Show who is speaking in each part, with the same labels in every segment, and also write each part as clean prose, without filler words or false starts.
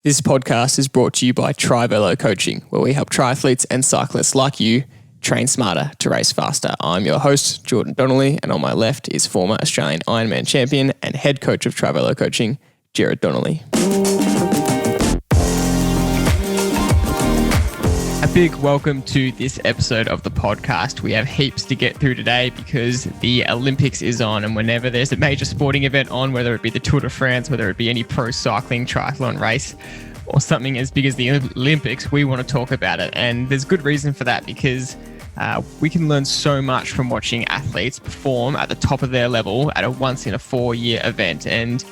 Speaker 1: This podcast is brought to you by Triathlon Coaching, where we help triathletes and cyclists like you train smarter to race faster. I'm your host, Jordan Donnelly, and on my left is former Australian Ironman champion and head coach of Triathlon Coaching, Jared Donnelly. A big welcome to this episode of the podcast. We have heaps to get through today because the Olympics is on, and whenever there's a major sporting event on, whether it be the Tour de France, whether it be any pro cycling triathlon race, or something as big as the Olympics, we want to talk about it. And there's good reason for that because we can learn so much from watching athletes perform at the top of their level at a once in a 4-year event. And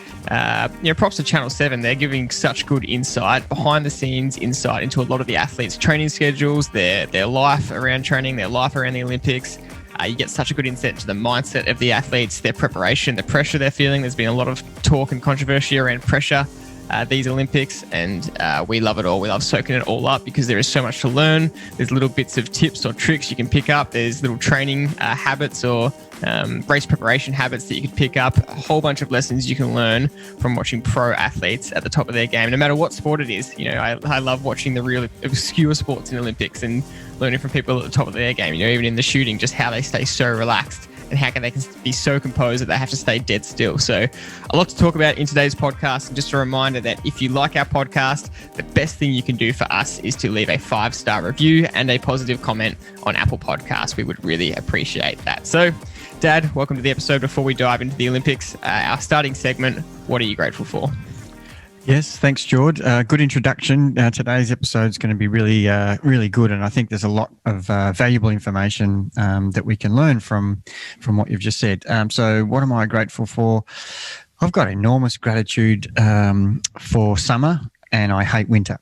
Speaker 1: props to Channel 7. They're giving such good insight, behind the scenes insight into a lot of the athletes' training schedules, their life around training, their life around the Olympics. You get such a good insight into the mindset of the athletes, their preparation, the pressure they're feeling. There's been a lot of talk and controversy around pressure these Olympics, and we love it all. We love soaking it all up because there is so much to learn. There's little bits of tips or tricks you can pick up. There's little training habits or race preparation habits that you can pick up. A whole bunch of lessons you can learn from watching pro athletes at the top of their game, no matter what sport it is. You know, I love watching the real obscure sports in Olympics and learning from people at the top of their game. You know, even in the shooting, just how they stay so relaxed and how they can be so composed that they have to stay dead still. So a lot to talk about in today's podcast. And just a reminder that if you like our podcast, the best thing you can do for us is to leave a 5-star review and a positive comment on Apple Podcasts. We would really appreciate that. So Dad, welcome to the episode. Before we dive into the Olympics, our starting segment, what are you grateful for?
Speaker 2: Yes, thanks, George. Good introduction. Today's episode is going to be really good, and I think there's a lot of valuable information that we can learn from what you've just said. So what am I grateful for? I've got enormous gratitude for summer, and I hate winter.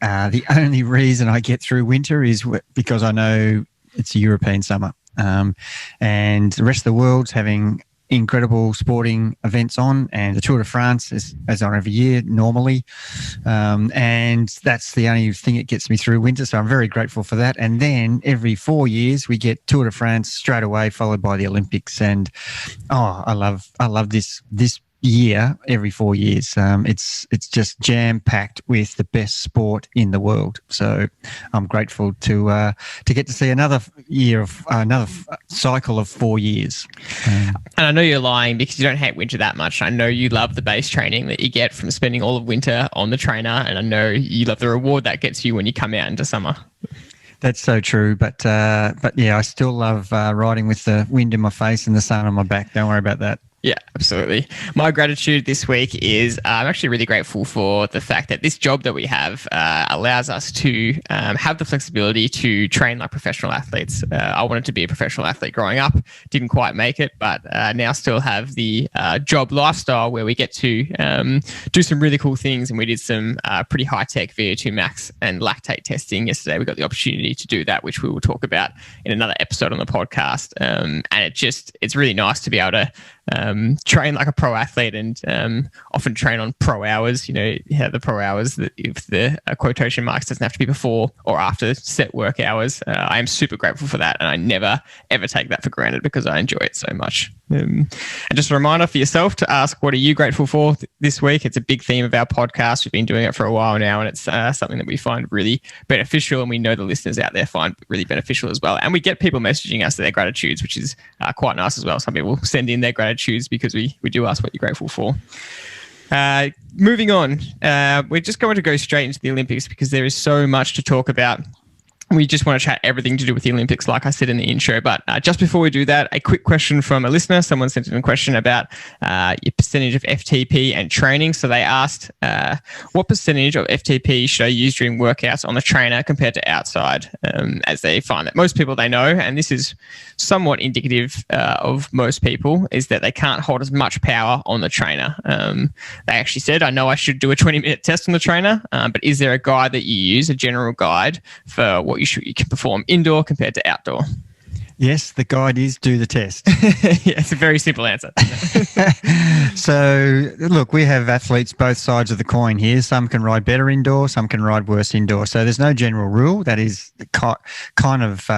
Speaker 2: And, the only reason I get through winter is because I know it's a European summer, and the rest of the world's having incredible sporting events on, and the Tour de France is on every year normally, and that's the only thing that gets me through winter, so I'm very grateful for that. And then every 4 years we get Tour de France straight away, followed by the Olympics, and I love this year every 4 years. It's just jam-packed with the best sport in the world, so I'm grateful to get to see another cycle of 4 years.
Speaker 1: And I know you're lying because you don't hate winter that much. I know you love the base training that you get from spending all of winter on the trainer, and I know you love the reward that gets you when you come out into summer.
Speaker 2: That's so true, but yeah, I still love riding with the wind in my face and the sun on my back. Don't worry about that.
Speaker 1: Yeah, absolutely. My gratitude this week is I'm actually really grateful for the fact that this job that we have allows us to have the flexibility to train like professional athletes. I wanted to be a professional athlete growing up, didn't quite make it, but now still have the job lifestyle where we get to do some really cool things. And we did some pretty high-tech VO2 max and lactate testing yesterday. We got the opportunity to do that, which we will talk about in another episode on the podcast. And it's really nice to be able to train like a pro athlete and often train on pro hours. You know, the pro hours, that if the quotation marks doesn't have to be before or after set work hours. I am super grateful for that, and I never ever take that for granted because I enjoy it so much. And just a reminder for yourself to ask, what are you grateful for this week? It's a big theme of our podcast. We've been doing it for a while now, and it's something that we find really beneficial, and we know the listeners out there find really beneficial as well. And we get people messaging us their gratitudes, which is quite nice as well. Some people send in their gratitudes because we do ask what you're grateful for. Moving on, we're just going to go straight into the Olympics because there is so much to talk about. We just want to chat everything to do with the Olympics, like I said in the intro. But just before we do that, a quick question from a listener. Someone sent in a question about your percentage of FTP and training. So they asked, what percentage of FTP should I use during workouts on the trainer compared to outside? As they find that most people they know, and this is somewhat indicative of most people, is that they can't hold as much power on the trainer. They actually said, I know I should do a 20-minute test on the trainer, but is there a guide that you use, a general guide for what you can perform indoor compared to outdoor?
Speaker 2: Yes, the guide is do the test.
Speaker 1: Yeah, it's a very simple answer.
Speaker 2: So, look, we have athletes both sides of the coin here. Some can ride better indoor, some can ride worse indoor. So there's no general rule. That is kind of,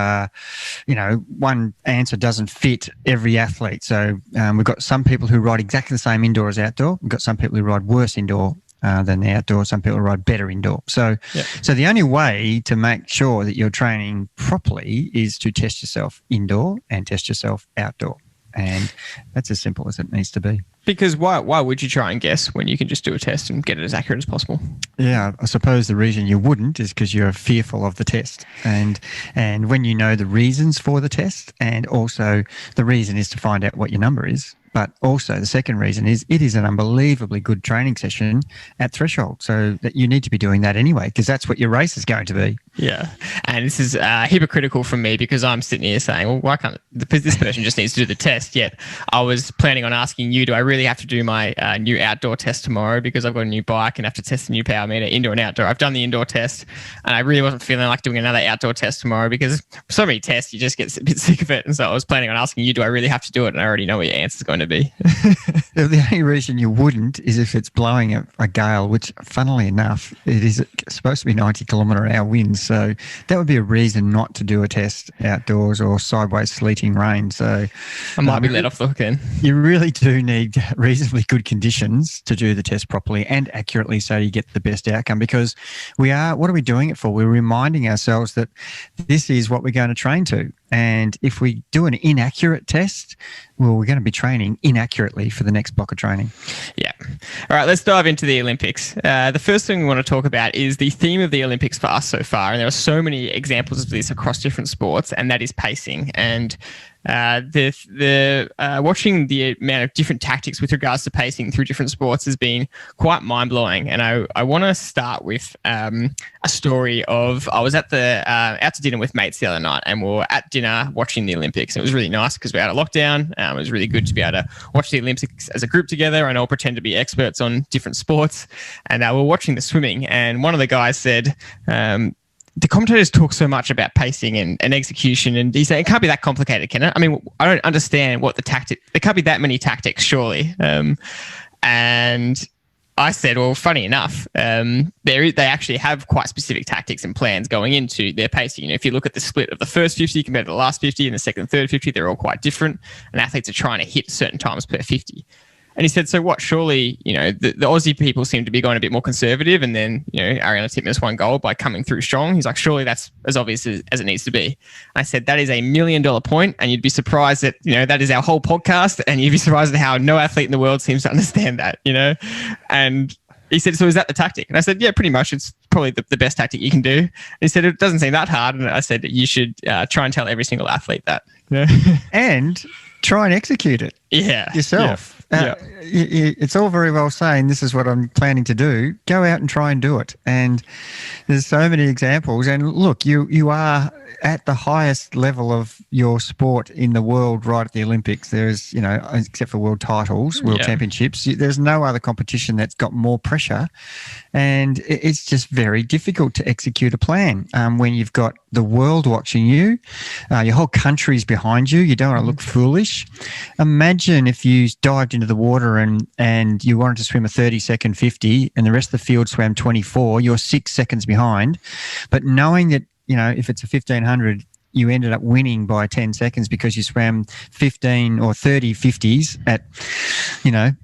Speaker 2: one answer doesn't fit every athlete. So we've got some people who ride exactly the same indoor as outdoor. We've got some people who ride worse indoor than the outdoor. Some people ride better indoor. So the only way to make sure that you're training properly is to test yourself indoor and test yourself outdoor. And that's as simple as it needs to be.
Speaker 1: Because why would you try and guess when you can just do a test and get it as accurate as possible?
Speaker 2: Yeah, I suppose the reason you wouldn't is because you're fearful of the test. And when you know the reasons for the test, and also the reason is to find out what your number is, but also the second reason is it is an unbelievably good training session at threshold. So that you need to be doing that anyway, because that's what your race is going to be.
Speaker 1: Yeah. And this is hypocritical from me because I'm sitting here saying, well, why can't this person just needs to do the test? Yet I was planning on asking you, do I really have to do my new outdoor test tomorrow because I've got a new bike and have to test the new power meter, indoor and outdoor. I've done the indoor test and I really wasn't feeling like doing another outdoor test tomorrow because so many tests, you just get a bit sick of it. And so I was planning on asking you, do I really have to do it? And I already know what your answer is going to be.
Speaker 2: The only reason you wouldn't is if it's blowing a gale, which funnily enough, it is supposed to be 90-kilometre-an-hour winds. So that would be a reason not to do a test outdoors or sideways sleeting rain. So
Speaker 1: I might be let off the hook then.
Speaker 2: You really do need reasonably good conditions to do the test properly and accurately so you get the best outcome, because what are we doing it for? We're reminding ourselves that this is what we're going to train to. And if we do an inaccurate test, well, we're going to be training inaccurately for the next block of training.
Speaker 1: Yeah. All right, let's dive into the Olympics. The first thing we want to talk about is the theme of the Olympics for us so far. And there are so many examples of this across different sports, and that is pacing. And watching the amount of different tactics with regards to pacing through different sports has been quite mind-blowing. And I want to start with a story of, I was out to dinner with mates the other night, and we were at dinner watching the Olympics. It was really nice because we're out of lockdown. It was really good to be able to watch the Olympics as a group together and all pretend to be experts on different sports. And we're watching the swimming, and one of the guys said, the commentators talk so much about pacing and execution, and he said, it can't be that complicated, can it? I mean, I don't understand what there can't be that many tactics, surely. And I said, well, funny enough, they actually have quite specific tactics and plans going into their pacing. If you look at the split of the first 50 compared to the last 50 and the second and third 50, they're all quite different, and athletes are trying to hit certain times per 50. And he said, so what, surely, the Aussie people seem to be going a bit more conservative, and then, Ariana Titmus won gold by coming through strong. He's like, surely that's as obvious as it needs to be. I said, that is $1 million point, and you'd be surprised that, that is our whole podcast, and you'd be surprised at how no athlete in the world seems to understand that, And he said, so is that the tactic? And I said, yeah, pretty much. It's probably the best tactic you can do. And he said, it doesn't seem that hard. And I said, you should try and tell every single athlete that.
Speaker 2: And try and execute it yourself. It's all very well saying this is what I'm planning to do. Go out and try and do it. And there's so many examples. And look, you are at the highest level of your sport in the world right at the Olympics. There's, except for world titles, world championships, there's no other competition that's got more pressure. And it's just very difficult to execute a plan when you've got the world watching you, your whole country's behind you. You don't want to look foolish. Imagine if you dived into the water and you wanted to swim a 30-second 50 and the rest of the field swam 24, you're 6 seconds behind. But knowing that, if it's a 1500, you ended up winning by 10 seconds because you swam 15 or 30 50s at,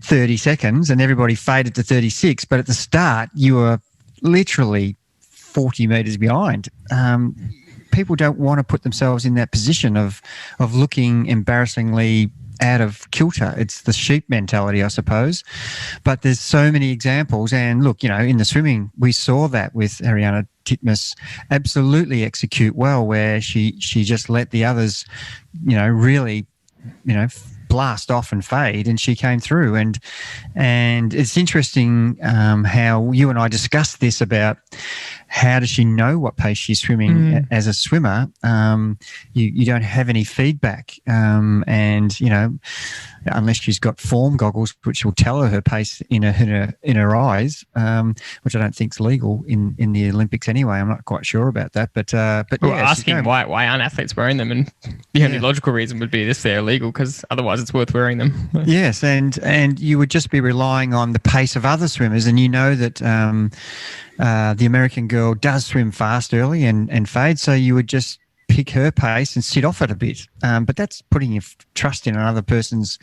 Speaker 2: 30 seconds, and everybody faded to 36. But at the start, you were literally 40 meters behind. People don't want to put themselves in that position of looking embarrassingly out of kilter. It's the sheep mentality, I suppose. But there's so many examples. And look, in the swimming, we saw that with Ariana Titmus absolutely execute well, where she just let the others, really, blast off and fade, and she came through. And it's interesting how you and I discussed this about how does she know what pace she's swimming as a swimmer. You don't have any feedback, and unless she's got form goggles which will tell her pace in her eyes, which I don't think is legal in the Olympics anyway. I'm not quite sure about that, but
Speaker 1: we're asking why aren't athletes wearing them, and the only logical reason would be this: they're illegal, because otherwise it's worth wearing them.
Speaker 2: Yes, and you would just be relying on the pace of other swimmers, and the American girl does swim fast early and fade, so you would just pick her pace and sit off it a bit. But that's putting your trust in another person's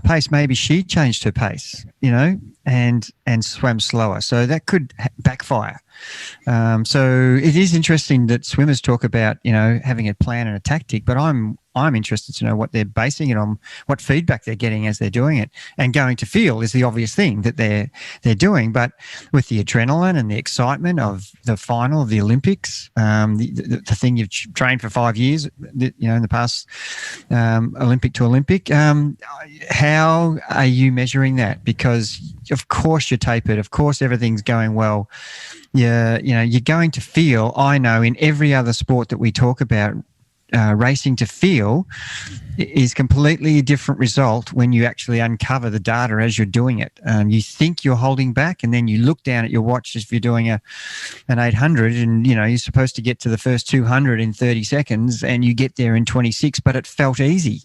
Speaker 2: pace. Maybe she changed her pace, and swam slower. So that could backfire. So it is interesting that swimmers talk about, having a plan and a tactic, but I'm interested to know what they're basing it on, what feedback they're getting as they're doing it. And going to feel is the obvious thing that they're doing. But with the adrenaline and the excitement of the final of the Olympics, the thing you've trained for 5 years, in the past, Olympic to Olympic, how are you measuring that? Because of course you're tapered. Of course everything's going well. You're going to feel, I know in every other sport that we talk about, racing to feel is completely a different result when you actually uncover the data as you're doing it. You think you're holding back, and then you look down at your watch if you're doing an 800, and you're supposed to get to the first 200 in 30 seconds, and you get there in 26, but it felt easy.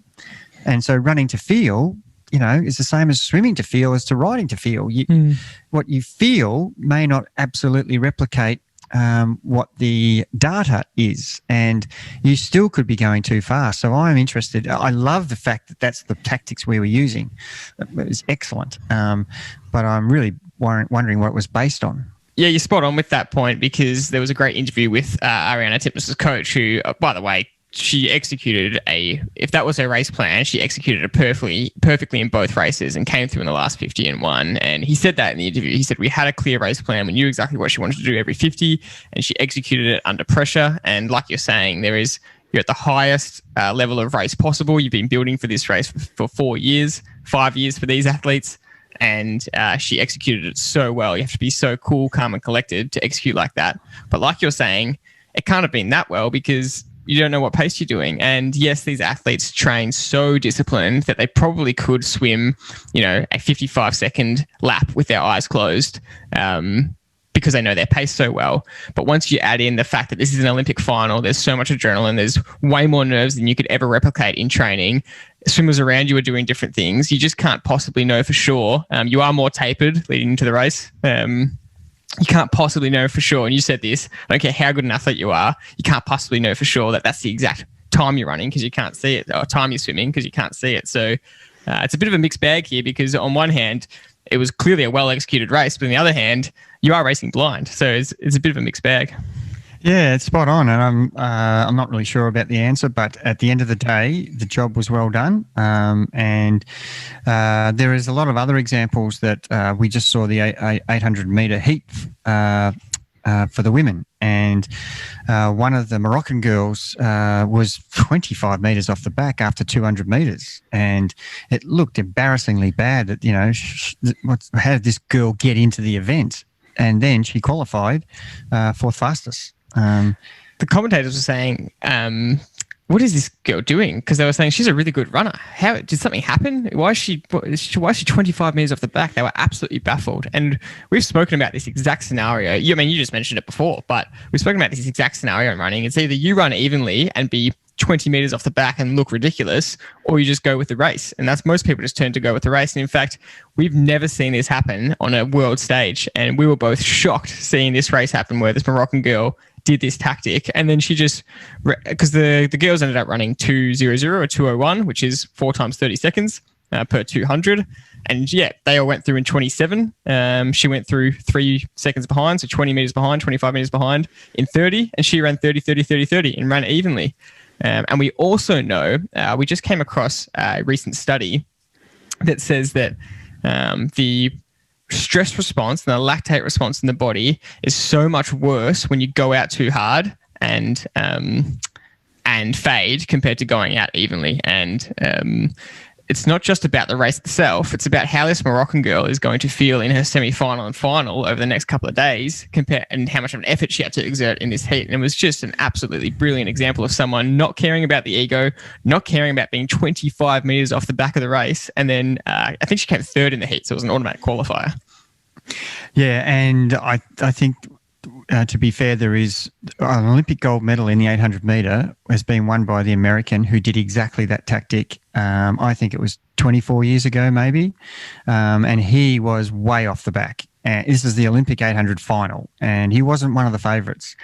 Speaker 2: And so running to feel, is the same as swimming to feel as to riding to feel. What you feel may not absolutely replicate what the data is, and you still could be going too fast. So I'm interested. I love the fact that that's the tactics we were using. It's excellent. But I'm really wondering what it was based on.
Speaker 1: Yeah, you're spot on with that point, because there was a great interview with Ariana Tipnis's coach, who, by the way, she executed if that was her race plan, she executed it perfectly in both races and came through in the last 50 and won. And he said that in the interview. He said, we had a clear race plan. We knew exactly what she wanted to do every 50, and she executed it under pressure. And like you're saying, you're at the highest level of race possible. You've been building for this race for 4 years, 5 years for these athletes. And she executed it so well. You have to be so cool, calm, and collected to execute like that. But like you're saying, it can't have been that well, because you don't know what pace you're doing. And yes, these athletes train so disciplined that they probably could swim, a 55-second lap with their eyes closed, because they know their pace so well. But once you add in the fact that this is an Olympic final, there's so much adrenaline, there's way more nerves than you could ever replicate in training. Swimmers around you are doing different things. You just can't possibly know for sure. You are more tapered leading into the race. You can't possibly know for sure. And you said this, I don't care how good an athlete you are, you can't possibly know for sure that that's the exact time you're running, because you can't see it, or time you're swimming because you can't see it. So it's a bit of a mixed bag here, because on one hand, it was clearly a well-executed race, but on the other hand, you are racing blind. So it's a bit of a mixed bag.
Speaker 2: Yeah, it's spot on, and I'm not really sure about the answer, but at the end of the day, the job was well done. And there is a lot of other examples that we just saw the 800-meter heat for the women, and one of the Moroccan girls was 25 meters off the back after 200 meters, and it looked embarrassingly bad. That how did this girl get into the event? And then she qualified fourth fastest.
Speaker 1: The commentators were saying, what is this girl doing? Because they were saying she's a really good runner. How did something happen? Why is she 25 meters off the back? They were absolutely baffled. And we've spoken about this exact scenario. You just mentioned it before, but we've spoken about this exact scenario in running. It's either you run evenly and be 20 meters off the back and look ridiculous, or you just go with the race. And that's most people just turn to go with the race. And in fact, we've never seen this happen on a world stage. And we were both shocked seeing this race happen, where this Moroccan girl did this tactic, and then she just, because the girls ended up running 2:00 or 2:01, which is 4 times 30 seconds per 200. And yeah, they all went through in 27. She went through 3 seconds behind, so 20 meters behind, 25 meters behind in 30, and she ran 30, 30, 30, 30 and ran evenly. And we also know, we just came across a recent study that says that the stress response and the lactate response in the body is so much worse when you go out too hard and fade compared to going out evenly. And it's not just about the race itself. It's about how this Moroccan girl is going to feel in her semi-final and final over the next couple of days, and how much of an effort she had to exert in this heat. And it was just an absolutely brilliant example of someone not caring about the ego, not caring about being 25 meters off the back of the race. And then I think she came third in the heat, so it was an automatic qualifier.
Speaker 2: Yeah, and I think, to be fair, there is an Olympic gold medal in the 800 meter has been won by the American who did exactly that tactic. I think it was 24 years ago, maybe. And he was way off the back. And this is the Olympic 800 final, and he wasn't one of the favourites.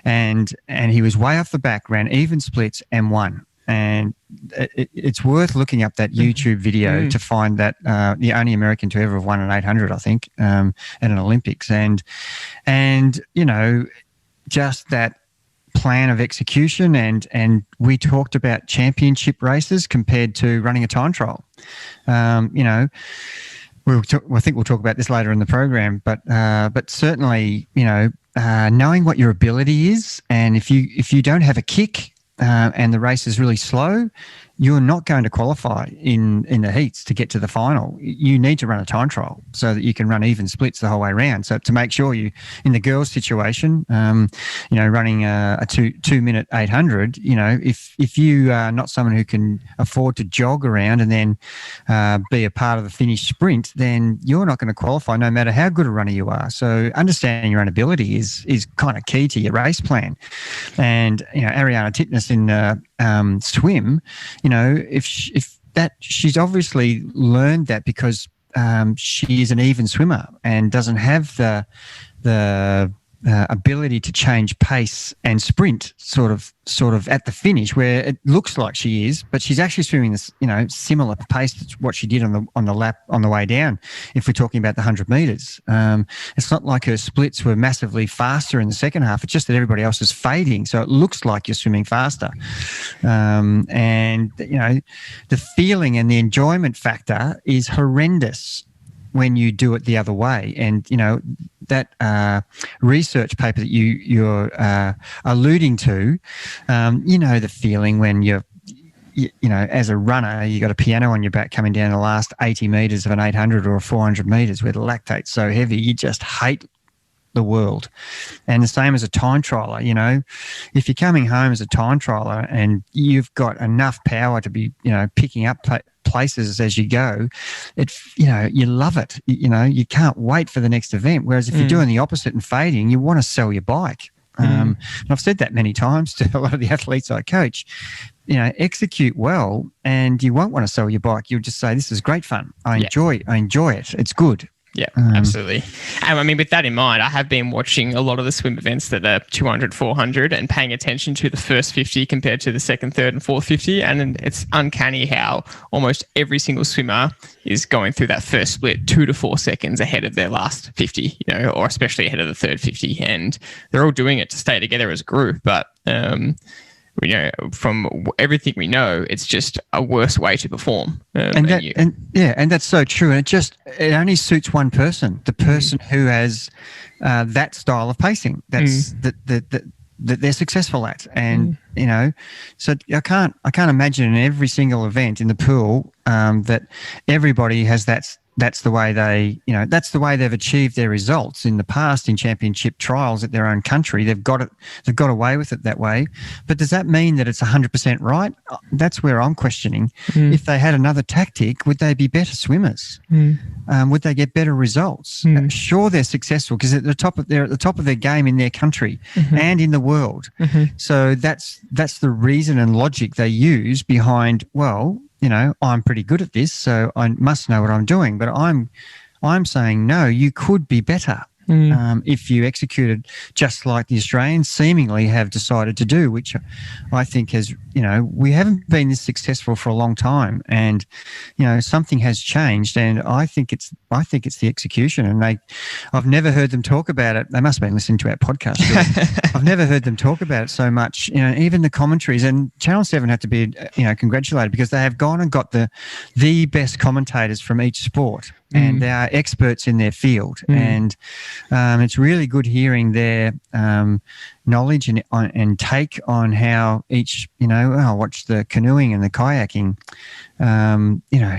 Speaker 2: And he was way off the back, ran even splits and won. And it's worth looking up that YouTube video to find that the only American to ever have won an 800, I think, at an Olympics. And just that plan of execution, and we talked about championship races compared to running a time trial. I think we'll talk about this later in the program, but certainly, knowing what your ability is, and if you don't have a kick and the race is really slow, you're not going to qualify in the heats to get to the final. You need to run a time trial so that you can run even splits the whole way around. So to make sure you, in the girls' situation, running a 2-minute 800, if you are not someone who can afford to jog around and then be a part of the finished sprint, then you're not going to qualify no matter how good a runner you are. So understanding your own ability is kind of key to your race plan. And Ariana Titmus in swim, if that, she's obviously learned that because she is an even swimmer and doesn't have the ability to change pace and sprint sort of at the finish, where it looks like she is, but she's actually swimming this similar pace to what she did on the lap on the way down. If we're talking about the 100 meters, it's not like her splits were massively faster in the second half. It's just that everybody else is fading, so it looks like you're swimming faster. And the feeling and the enjoyment factor is horrendous when you do it the other way. And that research paper that you're alluding to, the feeling when you're as a runner, you got a piano on your back coming down the last 80 meters of an 800 or a 400 meters where the lactate's so heavy, you just hate the world. And the same as a time trialer, if you're coming home as a time trialer and you've got enough power to be, picking up places as you go, you love it. You can't wait for the next event. Whereas if you're doing the opposite and fading, you want to sell your bike. And I've said that many times to a lot of the athletes I coach. Execute well, and you won't want to sell your bike. You'll just say, "This is great fun. I enjoy it. It's good."
Speaker 1: Yeah, absolutely. And with that in mind, I have been watching a lot of the swim events that are 200, 400 and paying attention to the first 50 compared to the second, third and fourth 50. And it's uncanny how almost every single swimmer is going through that first split 2 to 4 seconds ahead of their last 50, or especially ahead of the third 50. And they're all doing it to stay together as a group. But, from everything we know, it's just a worse way to perform.
Speaker 2: And that's so true. And it only suits one person, the person who has that style of pacing. That's that they're successful at. And so I can't imagine in every single event in the pool that everybody has that's the way that's the way they've achieved their results in the past in championship trials at their own country. They've got away with it that way. But does that mean that it's 100% right? That's where I'm questioning. If they had another tactic, would they be better swimmers? Would they get better results? Sure, they're successful because they're at the top of their game in their country and in the world. So that's the reason and logic they use behind, I'm pretty good at this, so I must know what I'm doing. But I'm saying, no, you could be better if you executed just like the Australians seemingly have decided to do, which I think has, we haven't been this successful for a long time, and something has changed, and I think it's the execution. And I've never heard them talk about it. They must have been listening to our podcast. I've never heard them talk about it so much. Even the commentaries, and Channel 7 have to be congratulated because they have gone and got the best commentators from each sport. And they are experts in their field. And it's really good hearing their knowledge and take on how each, I watch the canoeing and the kayaking,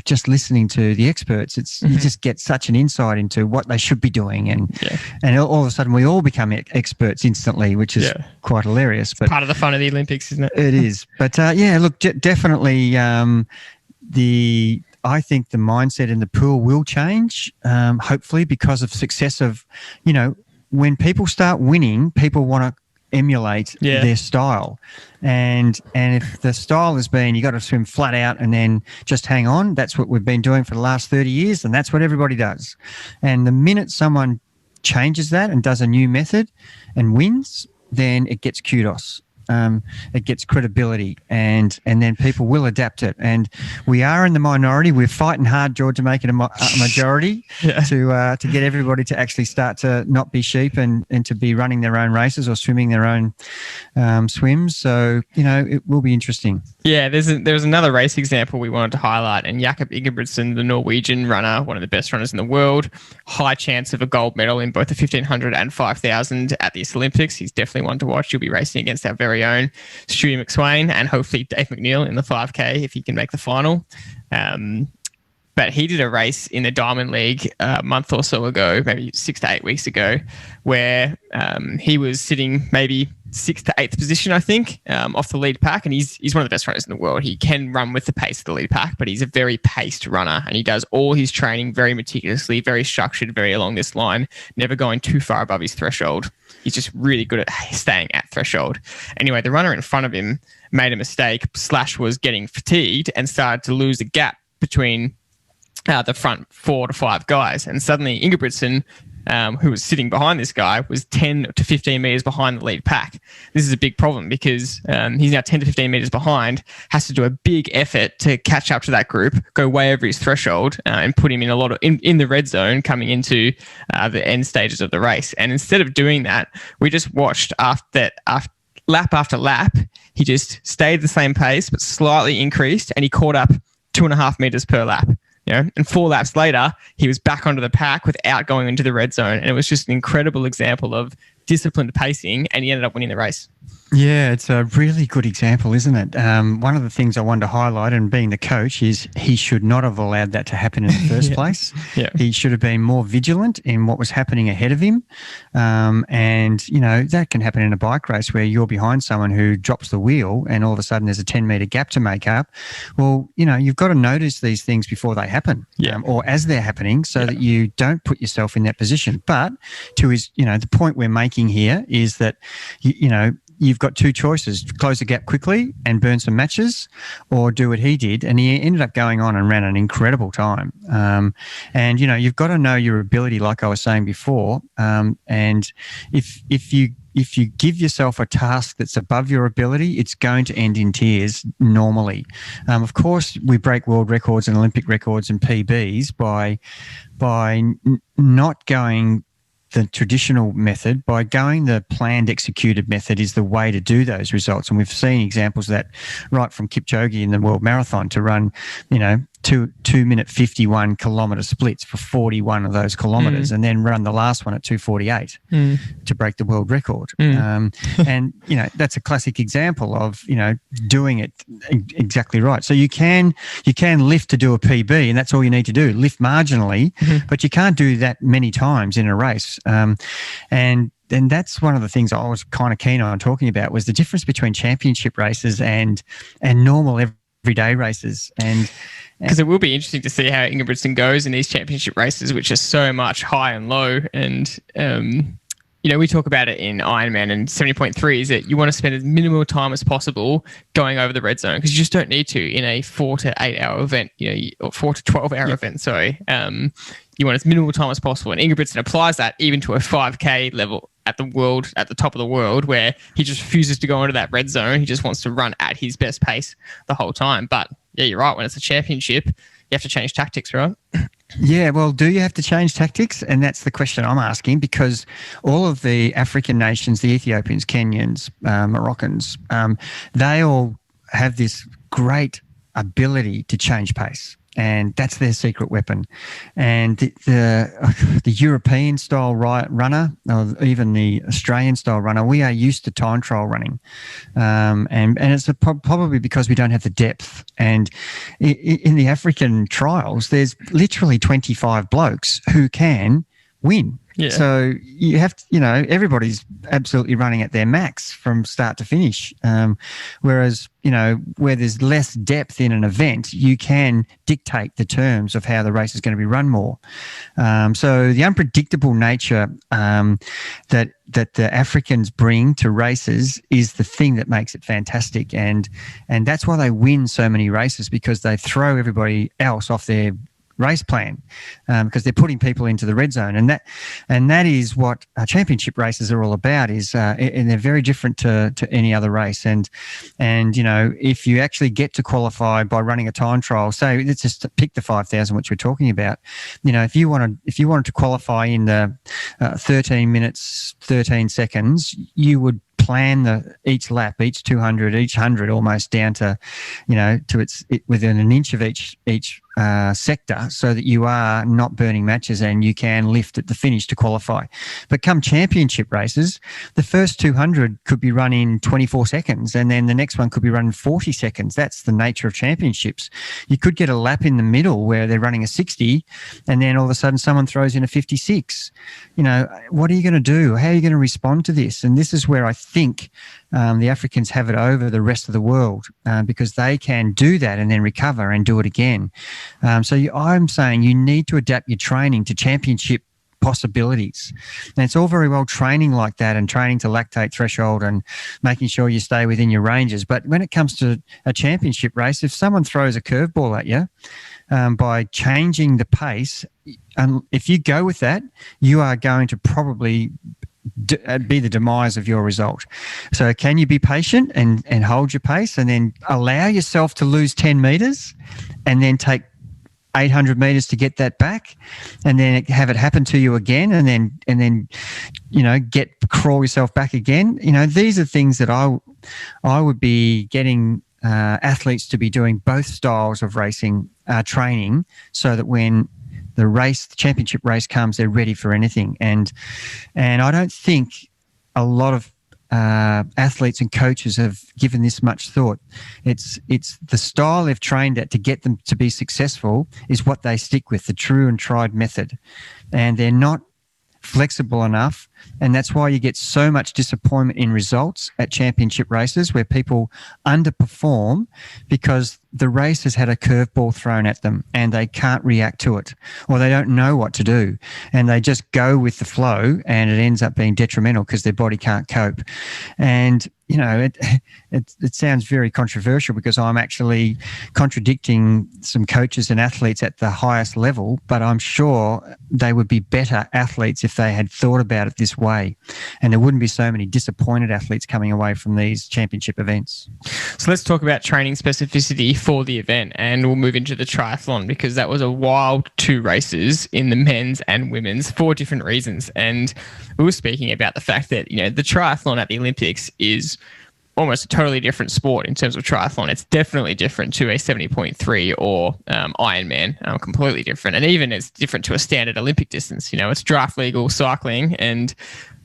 Speaker 2: just listening to the experts, you just get such an insight into what they should be doing. And all of a sudden we all become experts instantly, which is quite hilarious. But
Speaker 1: part of the fun of the Olympics, isn't it?
Speaker 2: It is. But look, definitely I think the mindset in the pool will change, hopefully, because of success of, when people start winning, people want to emulate their style. And if the style has been, you got to swim flat out and then just hang on, that's what we've been doing for the last 30 years, and that's what everybody does. And the minute someone changes that and does a new method and wins, then it gets kudos. It gets credibility, and then people will adapt it. And we are in the minority. We're fighting hard, George, to make it a majority to get everybody to actually start to not be sheep and to be running their own races or swimming their own swims. So, it will be interesting.
Speaker 1: Yeah, there's another race example we wanted to highlight, and Jakob Ingebrigtsen, the Norwegian runner, one of the best runners in the world, high chance of a gold medal in both the 1500 and 5000 at this Olympics. He's definitely one to watch. He'll be racing against our very own Stewie McSwain and hopefully Dave McNeil in the 5K if he can make the final. But he did a race in the Diamond League a month or so ago, maybe 6 to 8 weeks ago, where he was sitting maybe 6th to 8th position, I think, off the lead pack. And he's one of the best runners in the world. He can run with the pace of the lead pack, but he's a very paced runner. And he does all his training very meticulously, very structured, very along this line, never going too far above his threshold. He's just really good at staying at threshold. Anyway, the runner in front of him made a mistake, / was getting fatigued and started to lose a gap between the front 4 to 5 guys. And suddenly Ingebrigtsen, who was sitting behind this guy, was 10 to 15 meters behind the lead pack. This is a big problem because he's now 10 to 15 meters behind, has to do a big effort to catch up to that group, go way over his threshold, and put him in a lot of in the red zone coming into the end stages of the race. And instead of doing that, we just watched lap after lap, he just stayed the same pace but slightly increased, and he caught up 2.5 meters per lap. And 4 laps later, he was back onto the pack without going into the red zone. And it was just an incredible example of disciplined pacing, and he ended up winning the race.
Speaker 2: Yeah, it's a really good example, isn't it? One of the things I wanted to highlight, and being the coach, is he should not have allowed that to happen in the first place. Yeah. He should have been more vigilant in what was happening ahead of him. And, that can happen in a bike race where you're behind someone who drops the wheel and all of a sudden there's a 10-meter gap to make up. Well, you've got to notice these things before they happen, or as they're happening, so that you don't put yourself in that position. But the point we're making here is that, you've got 2 choices: close the gap quickly and burn some matches, or do what he did. And he ended up going on and ran an incredible time. And, you've got to know your ability, like I was saying before. And if you give yourself a task that's above your ability, it's going to end in tears normally. Of course, we break world records and Olympic records and PBs by not going the traditional method. By going the planned executed method is the way to do those results. And we've seen examples of that right from Kipchoge in the World Marathon to run, 2-minute 51 kilometre splits for 41 of those kilometres, and then run the last one at 2:48 to break the world record. And, that's a classic example of, doing it exactly right. So you can lift to do a PB, and that's all you need to do, lift marginally, but you can't do that many times in a race. And that's one of the things I was kind of keen on talking about, was the difference between championship races and normal everyday races. And
Speaker 1: because it will be interesting to see how Ingebrigtsen goes in these championship races, which are so much high and low. And, we talk about it in Ironman, and 70.3 is that you want to spend as minimal time as possible going over the red zone, because you just don't need to in a 4 to 8 hour event, or 4 to 12 hour event. Sorry. You want as minimal time as possible. And Ingebrigtsen applies that even to a 5K level at the top of the world, where he just refuses to go into that red zone. He just wants to run at his best pace the whole time. But yeah, you're right. When it's a championship, you have to change tactics, right?
Speaker 2: Yeah, well, do you have to change tactics? And that's the question I'm asking, because all of the African nations, the Ethiopians, Kenyans, Moroccans, they all have this great ability to change pace. And that's their secret weapon. And the European style runner, or even the Australian style runner, we are used to time trial running, and it's probably because we don't have the depth. And in the African trials, there's literally 25 blokes who can win. Yeah. So you have to, everybody's absolutely running at their max from start to finish. Whereas, where there's less depth in an event, you can dictate the terms of how the race is going to be run more. So the unpredictable nature that the Africans bring to races is the thing that makes it fantastic. And that's why they win so many races, because they throw everybody else off their race plan, because they're putting people into the red zone, and that is what championship races are all about. And they're very different to any other race. And if you actually get to qualify by running a time trial, so let's just pick the 5,000, which we're talking about. If you wanted to qualify in the 13 minutes 13 seconds, you would plan each lap, each 200, each 100, almost down to, within an inch of each sector, so that you are not burning matches and you can lift at the finish to qualify. But come championship races, the first 200 could be run in 24 seconds, and then the next one could be run in 40 seconds. That's the nature of championships. You could get a lap in the middle where they're running a 60, and then all of a sudden someone throws in a 56. What are you going to do? How are you going to respond to this? And this is where I think the Africans have it over the rest of the world, because they can do that and then recover and do it again. I'm saying you need to adapt your training to championship possibilities. And it's all very well training like that and training to lactate threshold and making sure you stay within your ranges. But when it comes to a championship race, if someone throws a curveball at you, by changing the pace, if you go with that, you are going to probably be the demise of your result. So can you be patient and hold your pace, and then allow yourself to lose 10 meters and then take 800 meters to get that back, and then have it happen to you again, and then crawl yourself back again? These are things that I would be getting athletes to be doing both styles of racing training, so that when the championship race comes, they're ready for anything. And I don't think a lot of athletes and coaches have given this much thought. It's the style they've trained at to get them to be successful is what they stick with, the true and tried method. And they're not flexible enough, and that's why you get so much disappointment in results at championship races, where people underperform because the race has had a curveball thrown at them and they can't react to it, or they don't know what to do, and they just go with the flow, and it ends up being detrimental because their body can't cope. And it sounds very controversial, because I'm actually contradicting some coaches and athletes at the highest level, but I'm sure they would be better athletes if they had thought about it this way, and there wouldn't be so many disappointed athletes coming away from these championship events.
Speaker 1: So let's talk about training specificity for the event, and we'll move into the triathlon, because that was a wild 2 races in the men's and women's for different reasons. And we were speaking about the fact that, the triathlon at the Olympics is almost a totally different sport in terms of triathlon. It's definitely different to a 70.3 or Ironman, completely different. And even it's different to a standard Olympic distance. It's draft legal cycling, and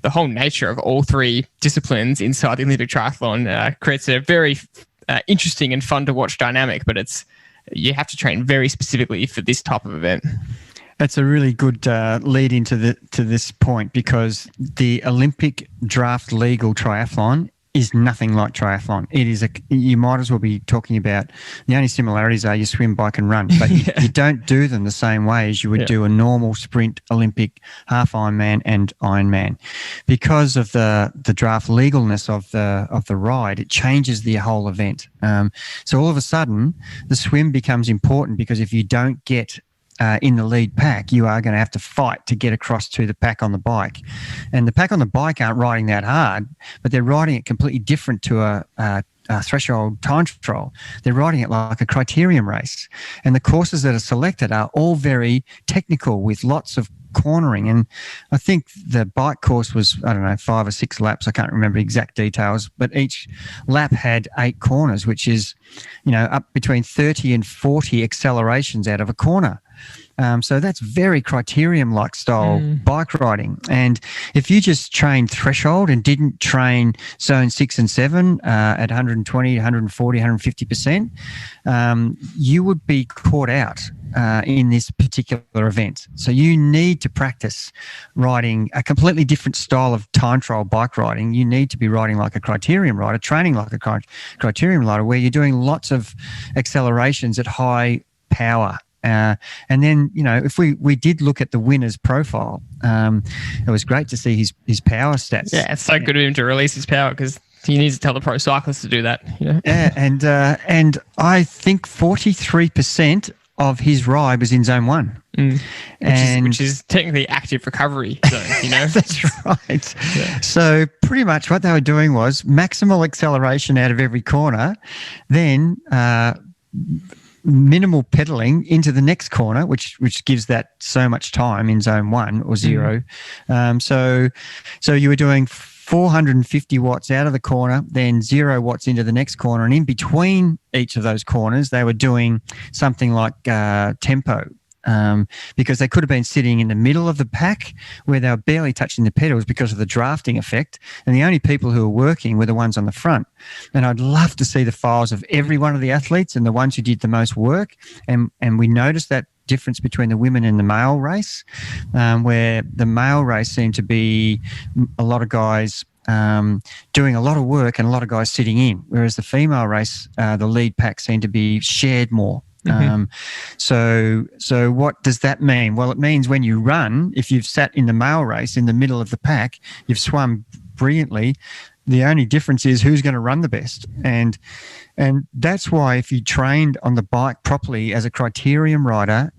Speaker 1: the whole nature of all 3 disciplines inside the Olympic triathlon creates a very interesting and fun to watch dynamic, but you have to train very specifically for this type of event.
Speaker 2: That's a really good lead into this point, because the Olympic draft legal triathlon is nothing like triathlon. It is you might as well be talking about, the only similarities are you swim, bike and run, but you don't do them the same way as you would do a normal sprint, Olympic, half Ironman and Ironman. Because of the draft legalness of the ride, it changes the whole event. So all of a sudden the swim becomes important, because if you don't get in the lead pack, you are going to have to fight to get across to the pack on the bike. And the pack on the bike aren't riding that hard, but they're riding it completely different to a threshold time trial. They're riding it like a criterium race. And the courses that are selected are all very technical, with lots of cornering. And I think the bike course was, 5 or 6 laps. I can't remember exact details, but each lap had 8 corners, which is, up between 30 and 40 accelerations out of a corner. So that's very criterium-like style bike riding. And if you just trained threshold and didn't train zone 6 and 7 at 120, 140, 150%, you would be caught out in this particular event. So you need to practice riding a completely different style of time trial bike riding. You need to be riding like a criterium rider, training like a criterium rider, where you're doing lots of accelerations at high power. And then, if we did look at the winner's profile, it was great to see his power stats.
Speaker 1: Yeah, it's so good of him to release his power, because he needs to tell the pro cyclists to do that.
Speaker 2: Yeah, and I think 43% of his ride was in zone 1.
Speaker 1: Which is technically active recovery zone, you know?
Speaker 2: That's right.
Speaker 1: Yeah.
Speaker 2: So pretty much what they were doing was maximal acceleration out of every corner, then minimal pedaling into the next corner, which gives that so much time in zone 1 or 0. So you were doing 450 watts out of the corner, then 0 watts into the next corner. And in between each of those corners, they were doing something like tempo, because they could have been sitting in the middle of the pack where they were barely touching the pedals because of the drafting effect. And the only people who were working were the ones on the front. And I'd love to see the files of every one of the athletes and the ones who did the most work. And we noticed that difference between the women and the male race, where the male race seemed to be a lot of guys doing a lot of work and a lot of guys sitting in, whereas the female race, the lead pack seemed to be shared more. So what does that mean? Well, it means when you run, if you've sat in the male race in the middle of the pack, you've swum brilliantly. The only difference is who's going to run the best. And that's why if you trained on the bike properly as a criterium rider,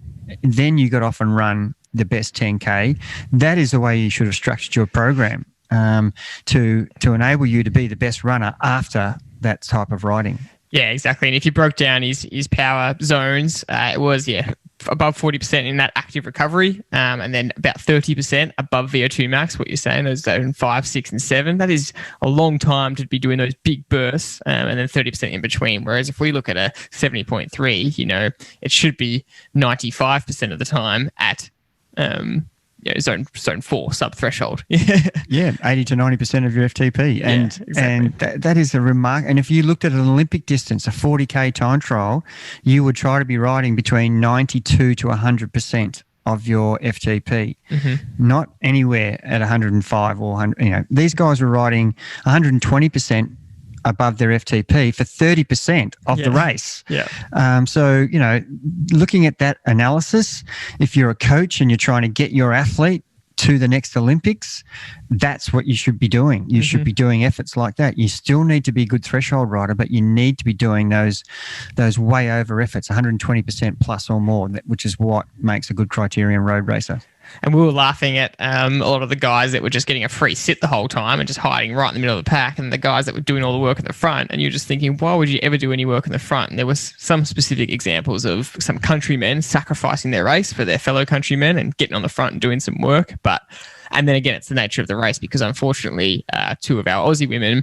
Speaker 2: then you got off and run the best 10K. That is the way you should have structured your program, to enable you to be the best runner after that type of riding.
Speaker 1: Yeah, exactly. And if you broke down his power zones, it was, above 40% in that active recovery, and then about 30% above VO2 max, what you're saying, those zone 5, 6, and 7. That is a long time to be doing those big bursts, and then 30% in between. Whereas if we look at a 70.3, it should be 95% of the time at zone 4 sub threshold.
Speaker 2: Yeah, 80 to 90% of your FTP, and that is a remark. And if you looked at an Olympic distance, a 40K time trial, you would try to be riding between 92 to 100% of your FTP, not anywhere at 105 or 100. These guys were riding 120% above their FTP for 30% of the race. So, looking at that analysis, if you're a coach and you're trying to get your athlete to the next Olympics, that's what you should be doing. You should be doing efforts like that. You still need to be a good threshold rider, but you need to be doing those way over efforts, 120% plus or more, which is what makes a good criterion road racer.
Speaker 1: And we were laughing at a lot of the guys that were just getting a free sit the whole time and just hiding right in the middle of the pack, and the guys that were doing all the work at the front. And you're just thinking, why would you ever do any work in the front? And there was some specific examples of some countrymen sacrificing their race for their fellow countrymen and getting on the front and doing some work. And then again, it's the nature of the race, because unfortunately, 2 of our Aussie women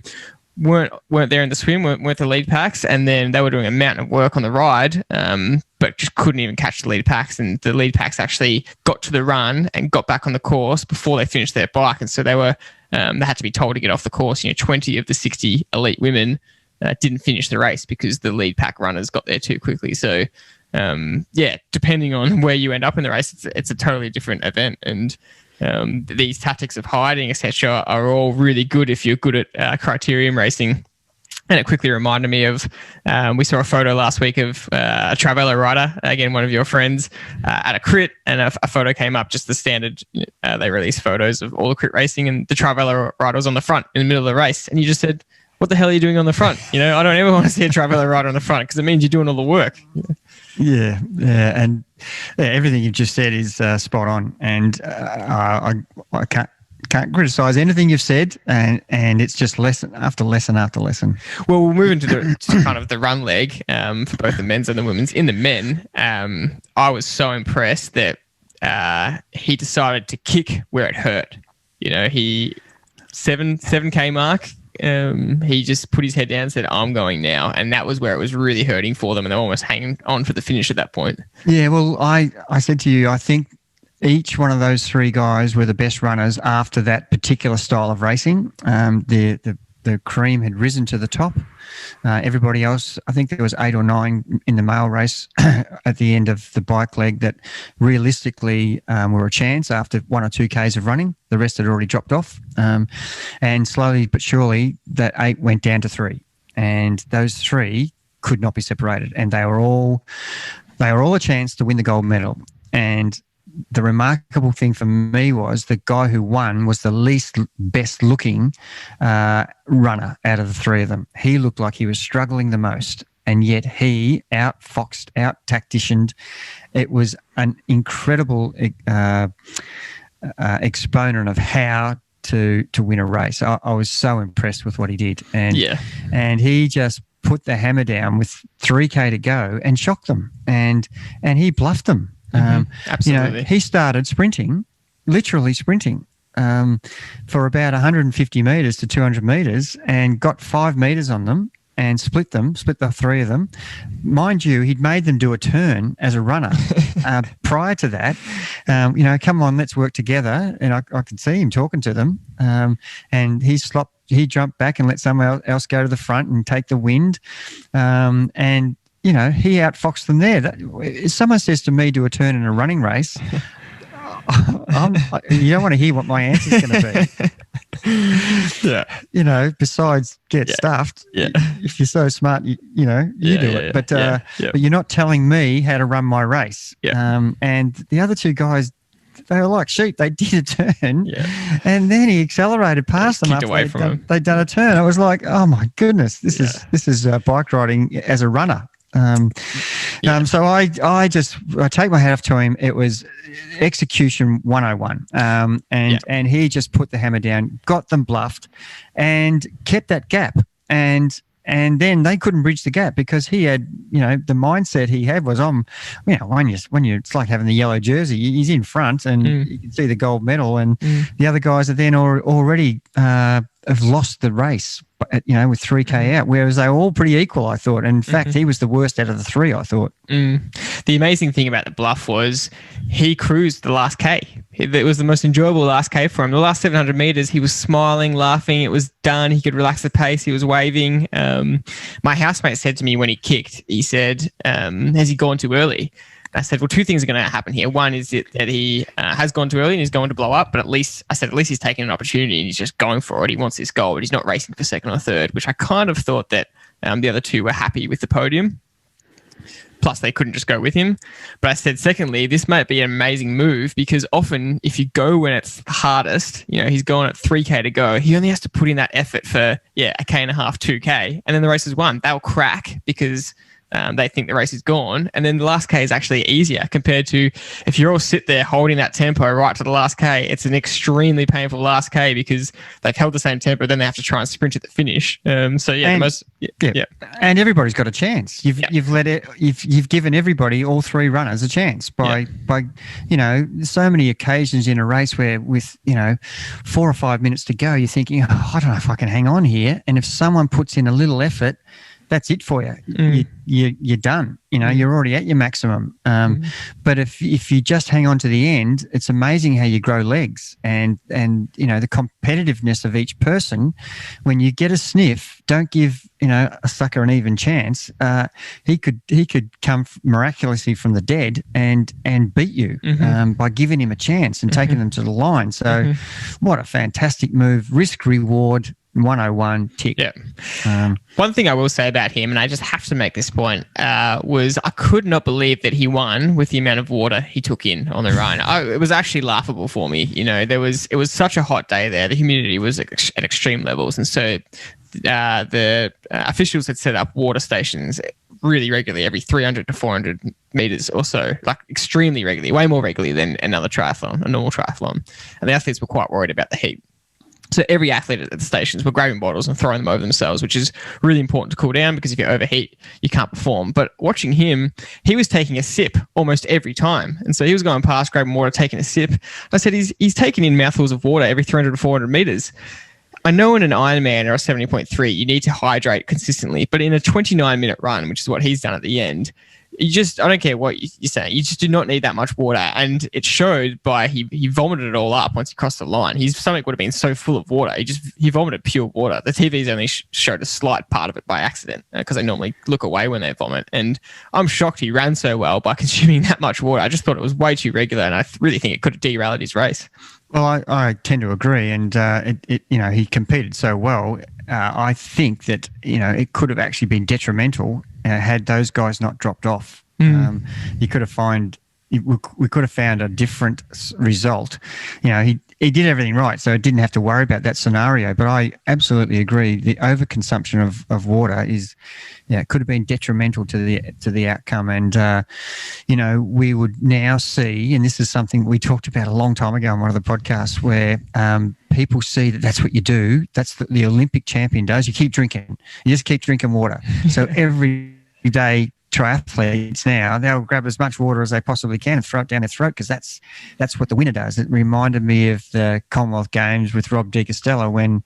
Speaker 1: weren't there in the swim, weren't the lead packs, and then they were doing a mountain of work on the ride, but just couldn't even catch the lead packs. And the lead packs actually got to the run and got back on the course before they finished their bike, and so they had to be told to get off the course. 20 of the 60 elite women didn't finish the race because the lead pack runners got there too quickly. So depending on where you end up in the race, it's a totally different event. And these tactics of hiding, etc., are all really good if you're good at criterium racing. And it quickly reminded me of, we saw a photo last week of a Travello rider, again, one of your friends, at a crit, and a photo came up, just the standard, they release photos of all the crit racing, and the Travello rider was on the front in the middle of the race. And you just said, what the hell are you doing on the front? I don't ever want to see a Travello rider on the front, because it means you're doing all the work.
Speaker 2: Yeah, and everything you've just said is spot on, and I can't criticize anything you've said, and it's just lesson after lesson after lesson.
Speaker 1: Well, we'll move into to kind of the run leg for both the men's and the women's. In the men, I was so impressed that he decided to kick where it hurt. He 7K mark. He just put his head down and said, I'm going now. And that was where it was really hurting for them. And they were almost hanging on for the finish at that point. Yeah,
Speaker 2: well, I said to you, I think each one of those 3 guys were the best runners after that particular style of racing. The cream had risen to the top. Everybody else, I think there was 8 or 9 in the male race at the end of the bike leg that realistically were a chance after 1 or 2 Ks of running. The rest had already dropped off. And slowly but surely, that 8 went down to 3. And those 3 could not be separated. And they were all a chance to win the gold medal. And the remarkable thing for me was the guy who won was the least best looking runner out of the 3 of them. He looked like he was struggling the most. and yet he outfoxed, out-tacticianed. It was an incredible exponent of how to win a race. I was so impressed with what he did, and he just put the hammer down with 3K to go and shocked them, and he bluffed them.
Speaker 1: Absolutely.
Speaker 2: He started sprinting, literally sprinting, for about 150 meters to 200 meters, and got 5 meters on them and split the 3 of them. Mind you, he'd made them do a turn as a runner prior to that. Come on, let's work together. And I could see him talking to them. And he jumped back and let someone else go to the front and take the wind. And he outfoxed them there. If someone says to me, do a turn in a running race, you don't want to hear what my answer is going to be. Besides get stuffed. Yeah. If you're so smart, you do it. But you're not telling me how to run my race. Yeah. And the other 2 guys, they were like sheep. They did a turn, and then he accelerated past them after they'd done a turn. I was like, oh my goodness, this is bike riding as a runner. So I take my hat off to him. It was execution 101. And he just put the hammer down, got them bluffed, and kept that gap. And then they couldn't bridge the gap because he had, the mindset he had was it's like having the yellow jersey. He's in front and you can see the gold medal, and the other guys are then already have lost the race, with 3K out, whereas they were all pretty equal, I thought. And in fact, he was the worst out of the 3, I thought.
Speaker 1: The amazing thing about the bluff was he cruised the last K. It was the most enjoyable last K for him. The last 700 meters, he was smiling, laughing. It was done. He could relax the pace. He was waving. My housemate said to me when he kicked, he said, has he gone too early? I said, well, 2 things are going to happen here. One is that he has gone too early and he's going to blow up, but at least he's taking an opportunity and he's just going for it. He wants this goal, but he's not racing for second or third, which I kind of thought that the other 2 were happy with the podium. Plus, they couldn't just go with him. But I said, secondly, this might be an amazing move because often if you go when it's hardest, he's going at 3K to go, he only has to put in that effort for, a K and a half, 2K, and then the race is won. They'll crack because they think the race is gone. And then the last K is actually easier compared to if you all sit there holding that tempo right to the last K. It's an extremely painful last K because they've held the same tempo, then they have to try and sprint at the finish. And
Speaker 2: everybody's got a chance. You've given everybody, all 3 runners, a chance by so many occasions in a race where with 4 or 5 minutes to go, you're thinking, I don't know if I can hang on here. And if someone puts in a little effort, that's it for you. You're done. You're already at your maximum. But if you just hang on to the end, it's amazing how you grow legs and the competitiveness of each person. When you get a sniff, don't give a sucker an even chance. He could come miraculously from the dead and beat you by giving him a chance and taking them to the line. So what a fantastic move. Risk reward 101 tick.
Speaker 1: One thing I will say about him, and I just have to make this point, was I could not believe that he won with the amount of water he took in on the run. It was actually laughable for me. It was such a hot day there. The humidity was at extreme levels, and so the officials had set up water stations really regularly, every 300 to 400 meters or so, like extremely regularly, way more regularly than a normal triathlon. And the athletes were quite worried about the heat. So every athlete at the stations were grabbing bottles and throwing them over themselves, which is really important to cool down because if you overheat, you can't perform. But watching him, he was taking a sip almost every time. And so he was going past, grabbing water, taking a sip. I said, he's taking in mouthfuls of water every 300 to 400 meters. I know in an Ironman or a 70.3, you need to hydrate consistently. But in a 29-minute run, which is what he's done at the end, I don't care what you're saying, you just do not need that much water. And it showed by he vomited it all up once he crossed the line. His stomach would have been so full of water. He vomited pure water. The TVs only showed a slight part of it by accident because they normally look away when they vomit. And I'm shocked he ran so well by consuming that much water. I just thought it was way too regular, and I really think it could have derailed his race.
Speaker 2: Well, I tend to agree, and he competed so well. I think that it could have actually been detrimental had those guys not dropped off. We could have found a different result. he did everything right, so didn't have to worry about that scenario. But I absolutely agree. The overconsumption of water is, it could have been detrimental to the outcome. And we would now see, and this is something we talked about a long time ago on one of the podcasts, where people see that that's what you do. That's the Olympic champion does. You keep drinking. You just keep drinking water. So every day, triathletes now, they'll grab as much water as they possibly can and throw it down their throat, because that's what the winner does. It reminded me of the Commonwealth Games with Rob de Castella, when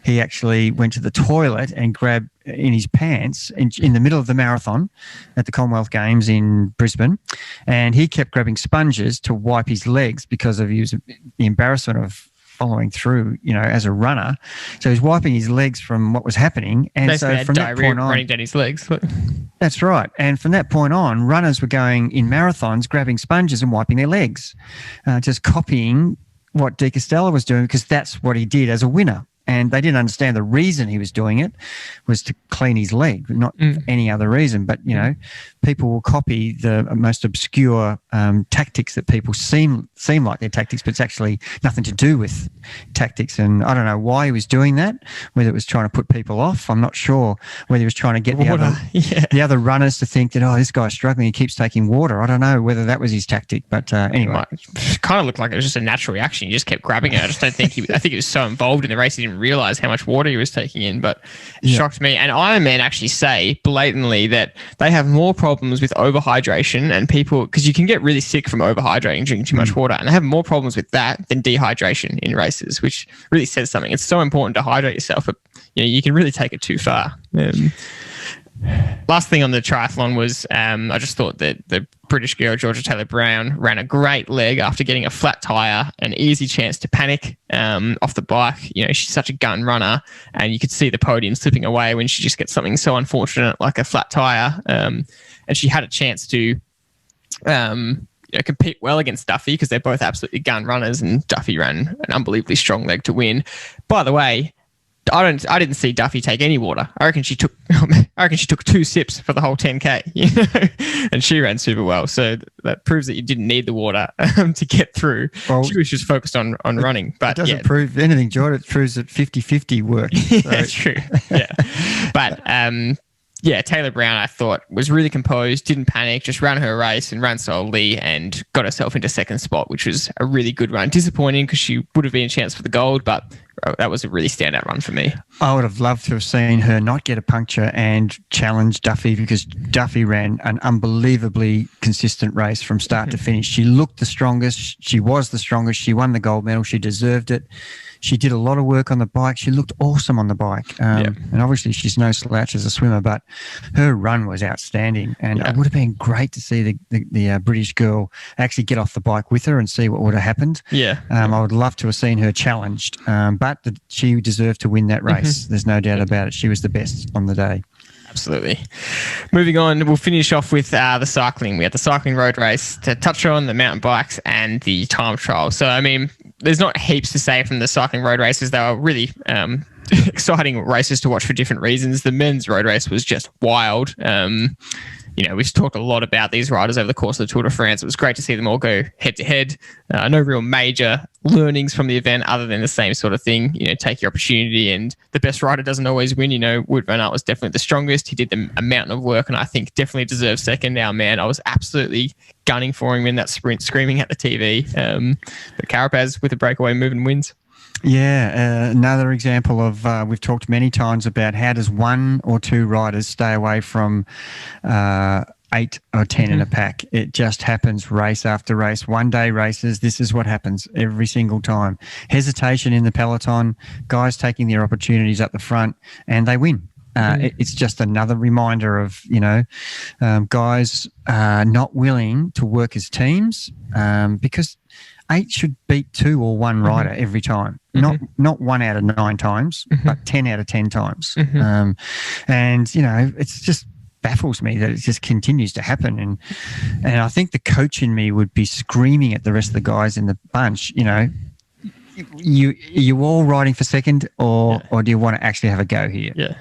Speaker 2: he actually went to the toilet and grabbed in his pants in the middle of the marathon at the Commonwealth Games in Brisbane, and he kept grabbing sponges to wipe his legs because of the embarrassment of following through, as a runner. So he's wiping his legs from what was happening. And so from that point on,
Speaker 1: running down his legs.
Speaker 2: That's right. And from that point on, runners were going in marathons, grabbing sponges and wiping their legs, just copying what De Castella was doing, because that's what he did as a winner. And they didn't understand the reason he was doing it was to clean his leg, not any other reason. But, people will copy the most obscure tactics that people seem like they're tactics, but it's actually nothing to do with tactics. And I don't know why he was doing that, whether it was trying to put people off. I'm not sure whether he was trying to get the other runners to think that, this guy's struggling, he keeps taking water. I don't know whether that was his tactic. But anyway.
Speaker 1: It kind of looked like it was just a natural reaction. He just kept grabbing it. I just don't think I think he was so involved in the race he didn't realize how much water he was taking in, but it shocked me. And Ironman actually say blatantly that they have more problems with overhydration and people, because you can get really sick from overhydrating, drinking too much water, and they have more problems with that than dehydration in races, which really says something. It's so important to hydrate yourself, but you can really take it too far. Last thing on the triathlon was I just thought that the British girl, Georgia Taylor-Brown, ran a great leg after getting a flat tyre, an easy chance to panic off the bike. She's such a gun runner, and you could see the podium slipping away when she just gets something so unfortunate like a flat tyre. And she had a chance to compete well against Duffy, because they're both absolutely gun runners, and Duffy ran an unbelievably strong leg to win. By the way, I didn't see Duffy take any water. I reckon she took 2 sips for the whole 10K, and she ran super well. So that proves that you didn't need the water to get through. Well, she was just focused on running. But
Speaker 2: it doesn't prove anything, George. It proves that 50-50 worked.
Speaker 1: Yeah, that's true. Yeah, but Taylor-Brown, I thought, was really composed, didn't panic, just ran her race and ran solidly, and got herself into second spot, which was a really good run. Disappointing because she would have been a chance for the gold, but that was a really standout run for me.
Speaker 2: I would have loved to have seen her not get a puncture and challenge Duffy, because Duffy ran an unbelievably consistent race from start to finish. She looked the strongest. She was the strongest. She won the gold medal. She deserved it. She did a lot of work on the bike. She looked awesome on the bike. And obviously she's no slouch as a swimmer, but her run was outstanding. And it would have been great to see the British girl actually get off the bike with her and see what would have happened. I would love to have seen her challenged, but she deserved to win that race. There's no doubt about it. She was the best on the day.
Speaker 1: Absolutely. Moving on, we'll finish off with the cycling. We had the cycling road race to touch on, the mountain bikes, and the time trial. So, there's not heaps to say from the cycling road races. They were really exciting races to watch for different reasons. The men's road race was just wild. We've talked a lot about these riders over the course of the Tour de France. It was great to see them all go head to head. No real major learnings from the event other than the same sort of thing. Take your opportunity, and the best rider doesn't always win. Wout van Aert was definitely the strongest. He did a mountain of work, and I think definitely deserves second. Now, man, I was absolutely gunning for him in that sprint, screaming at the TV. But Carapaz with a breakaway move and wins.
Speaker 2: Yeah, another example of we've talked many times about how does 1 or 2 riders stay away from 8 or 10 in a pack. It just happens race after race. One-day races, this is what happens every single time. Hesitation in the peloton, guys taking their opportunities up the front, and they win. It's just another reminder of, guys not willing to work as teams because 8 should beat 2 or 1 rider every time. Not 1 out of 9 times, but 10 out of 10 times. And it's just baffles me that it just continues to happen. And I think the coach in me would be screaming at the rest of the guys in the bunch, you all riding for second, or do you want to actually have a go here?
Speaker 1: Yeah.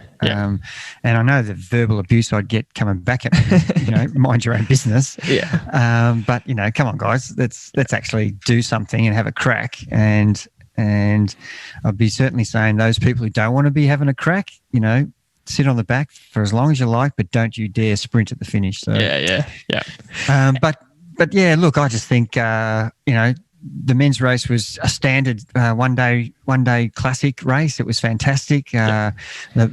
Speaker 2: And I know the verbal abuse I'd get coming back at me, mind your own business.
Speaker 1: Yeah.
Speaker 2: But come on, guys, let's actually do something and have a crack. And I'd be certainly saying those people who don't want to be having a crack, sit on the back for as long as you like, but don't you dare sprint at the finish. So
Speaker 1: yeah.
Speaker 2: But yeah, look, I just think the men's race was a standard one day classic race. It was fantastic. The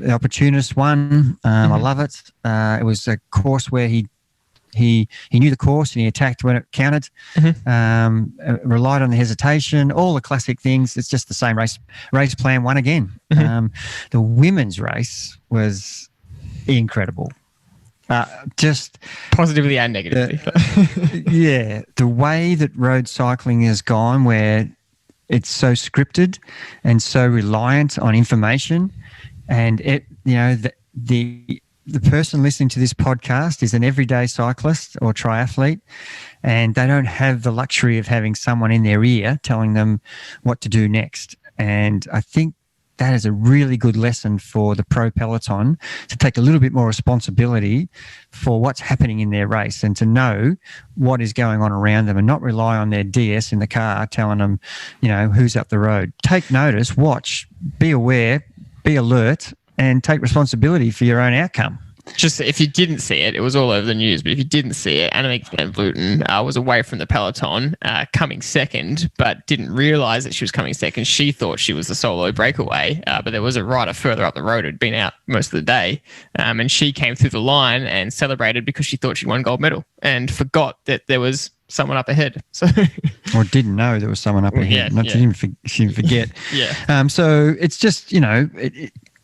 Speaker 2: opportunist won. I love it. It was a course where he knew the course and he attacked when it counted. Relied on the hesitation, all the classic things. It's just the same race plan, won again. The women's race was incredible. Just
Speaker 1: positively and negatively.
Speaker 2: The way that road cycling has gone, where it's so scripted and so reliant on information, and the person listening to this podcast is an everyday cyclist or triathlete, and they don't have the luxury of having someone in their ear telling them what to do next. And I think that is a really good lesson for the pro peloton to take a little bit more responsibility for what's happening in their race and to know what is going on around them and not rely on their DS in the car telling them, who's up the road. Take notice, watch, be aware, be alert, and take responsibility for your own outcome.
Speaker 1: Just if you didn't see it, it was all over the news. But if you didn't see it, Annemiek van Vleuten was away from the peloton, coming second, but didn't realise that she was coming second. She thought she was the solo breakaway, but there was a rider further up the road who'd been out most of the day, and she came through the line and celebrated because she thought she won gold medal and forgot that there was someone up ahead. So,
Speaker 2: or didn't know there was someone up ahead. She didn't forget. So it's just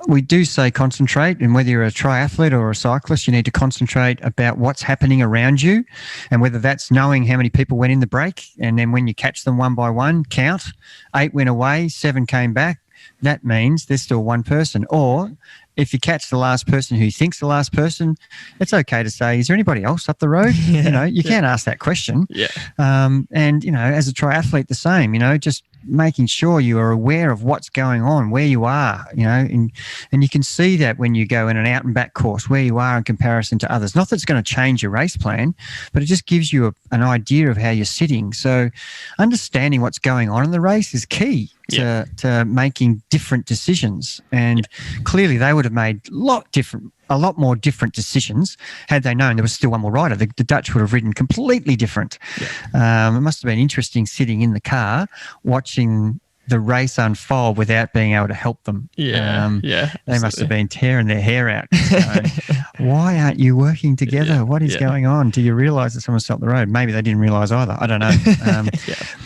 Speaker 2: we do say concentrate, and whether you're a triathlete or a cyclist, you need to concentrate about what's happening around you, and whether that's knowing how many people went in the break, and then when you catch them one by one, count. 8 went away, 7 came back. That means there's still one person. Or if you catch the last person who thinks the last person, it's okay to say, is there anybody else up the road? You can't ask that question. And, as a triathlete, the same, just making sure you are aware of what's going on, where you are, and you can see that when you go in an out and back course, where you are in comparison to others. Not that it's going to change your race plan, but it just gives you an idea of how you're sitting. So understanding what's going on in the race is key to making different decisions. And clearly they would have made a lot more different decisions had they known there was still one more rider. The Dutch would have ridden completely different. It must have been interesting sitting in the car watching the race unfold without being able to help them. They must have been tearing their hair out. Why aren't you working together? What is going on? Do you realise that someone stopped the road? Maybe they didn't realise either. I don't know.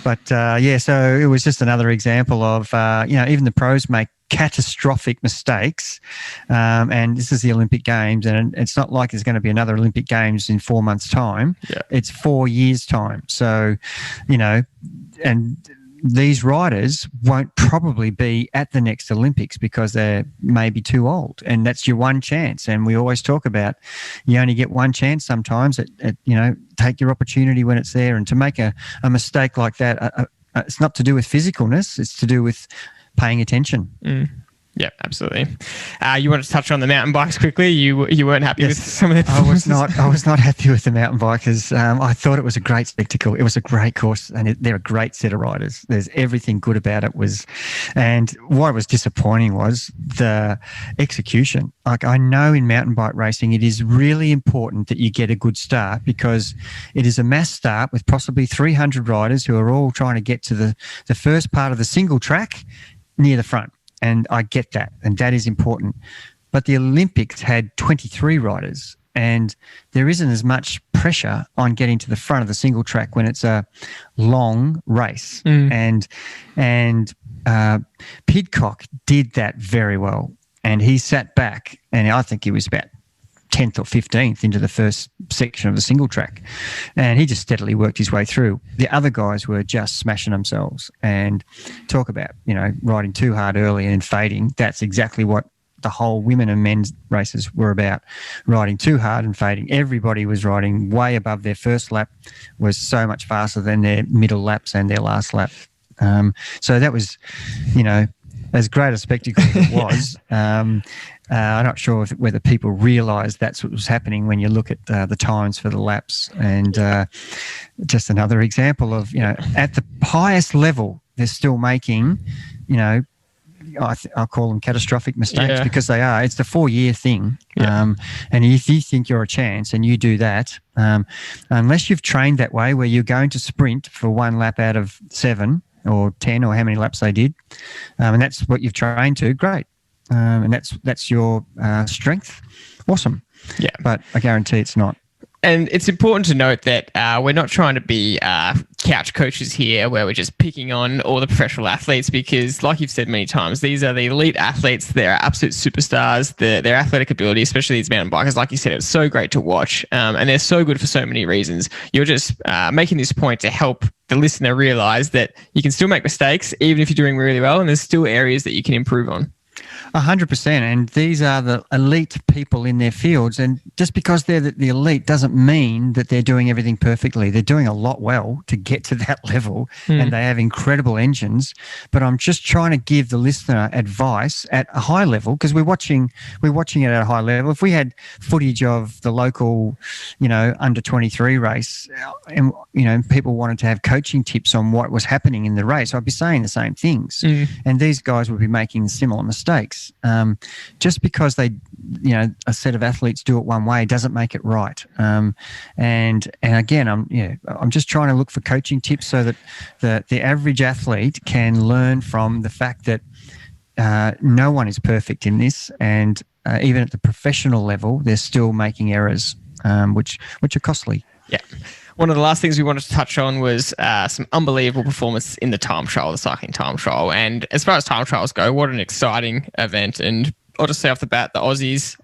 Speaker 2: But so it was just another example of, even the pros make catastrophic mistakes, and this is the Olympic Games, and it's not like there's going to be another Olympic Games in 4 months' time. It's 4 years' time. So, and these riders won't probably be at the next Olympics because they're maybe too old, and that's your one chance. And we always talk about you only get one chance sometimes. Take your opportunity when it's there, and to make a mistake like that, it's not to do with physicalness, it's to do with paying attention.
Speaker 1: Yeah, absolutely. You wanted to touch on the mountain bikes quickly. You weren't happy with some of the performances?
Speaker 2: I was not happy with the mountain bikers. I thought it was a great spectacle. It was a great course, and they're a great set of riders. There's everything good about it. And what was disappointing was the execution. Like, I know in mountain bike racing, it is really important that you get a good start, because it is a mass start with possibly 300 riders who are all trying to get to the first part of the single track near the front. And I get that, and that is important. But the Olympics had 23 riders, and there isn't as much pressure on getting to the front of the single track when it's a long race. And Pidcock did that very well, and he sat back, and I think he was about 10th or 15th into the first section of the single track, and he just steadily worked his way through. The other guys were just smashing themselves, and talk about, riding too hard early and fading. That's exactly what the whole women and men's races were about, riding too hard and fading. Everybody was riding way above their first lap, was so much faster than their middle laps and their last lap. So that was, as great a spectacle as it was. I'm not sure whether people realise that's what was happening when you look at the times for the laps. And just another example of, at the highest level, they're still making, I call them catastrophic mistakes because they are. It's the 4-year thing. Yeah. And if you think you're a chance and you do that, unless you've trained that way where you're going to sprint for 1 lap out of 7 or 10 or how many laps they did, and that's what you've trained to, great. And that's your strength. Awesome. Yeah. But I guarantee it's not.
Speaker 1: And it's important to note that we're not trying to be couch coaches here where we're just picking on all the professional athletes because, like you've said many times, these are the elite athletes. They're absolute superstars. Their athletic ability, especially these mountain bikers, like you said, it's so great to watch. And they're so good for so many reasons. You're just making this point to help the listener realize that you can still make mistakes even if you're doing really well, and there's still areas that you can improve on.
Speaker 2: 100%, and these are the elite people in their fields, and just because they're the elite doesn't mean that they're doing everything perfectly. They're doing a lot well to get to that level, and they have incredible engines, but I'm just trying to give the listener advice at a high level because we're watching it at a high level. If we had footage of the local, under 23 race, and people wanted to have coaching tips on what was happening in the race, I'd be saying the same things, and these guys would be making similar mistakes. Just because they, a set of athletes do it one way doesn't make it right. And again, I'm just trying to look for coaching tips so that the average athlete can learn from the fact that no one is perfect in this, and even at the professional level, they're still making errors, which are costly.
Speaker 1: Yeah. One of the last things we wanted to touch on was some unbelievable performance in the time trial, the cycling time trial. And as far as time trials go, what an exciting event. And I'll just say off the bat, the Aussies,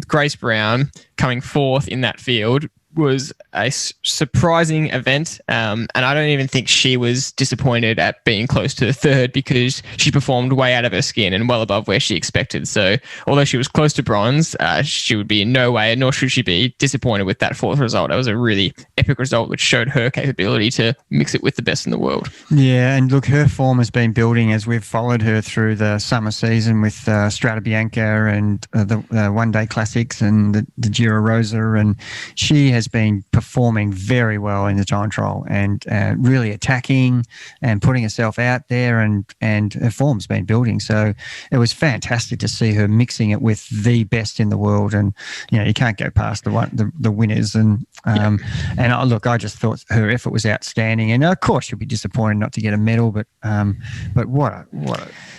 Speaker 1: Grace Brown coming 4th in that field was a surprising event. And I don't even think she was disappointed at being close to 3rd because she performed way out of her skin and well above where she expected. So although she was close to bronze, she would be in no way, nor should she be, disappointed with that 4th result. It was a really epic result, which showed her capability to mix it with the best in the world.
Speaker 2: Yeah, and look, her form has been building as we've followed her through the summer season with Strade Bianche and the one-day classics and the Giro Rosa, and she has been performing very well in the time trial and really attacking and putting herself out there, and her form's been building. So it was fantastic to see her mixing it with the best in the world, and you can't go past the winners. And look, I just thought her effort was outstanding, and of course she'll be disappointed not to get a medal, but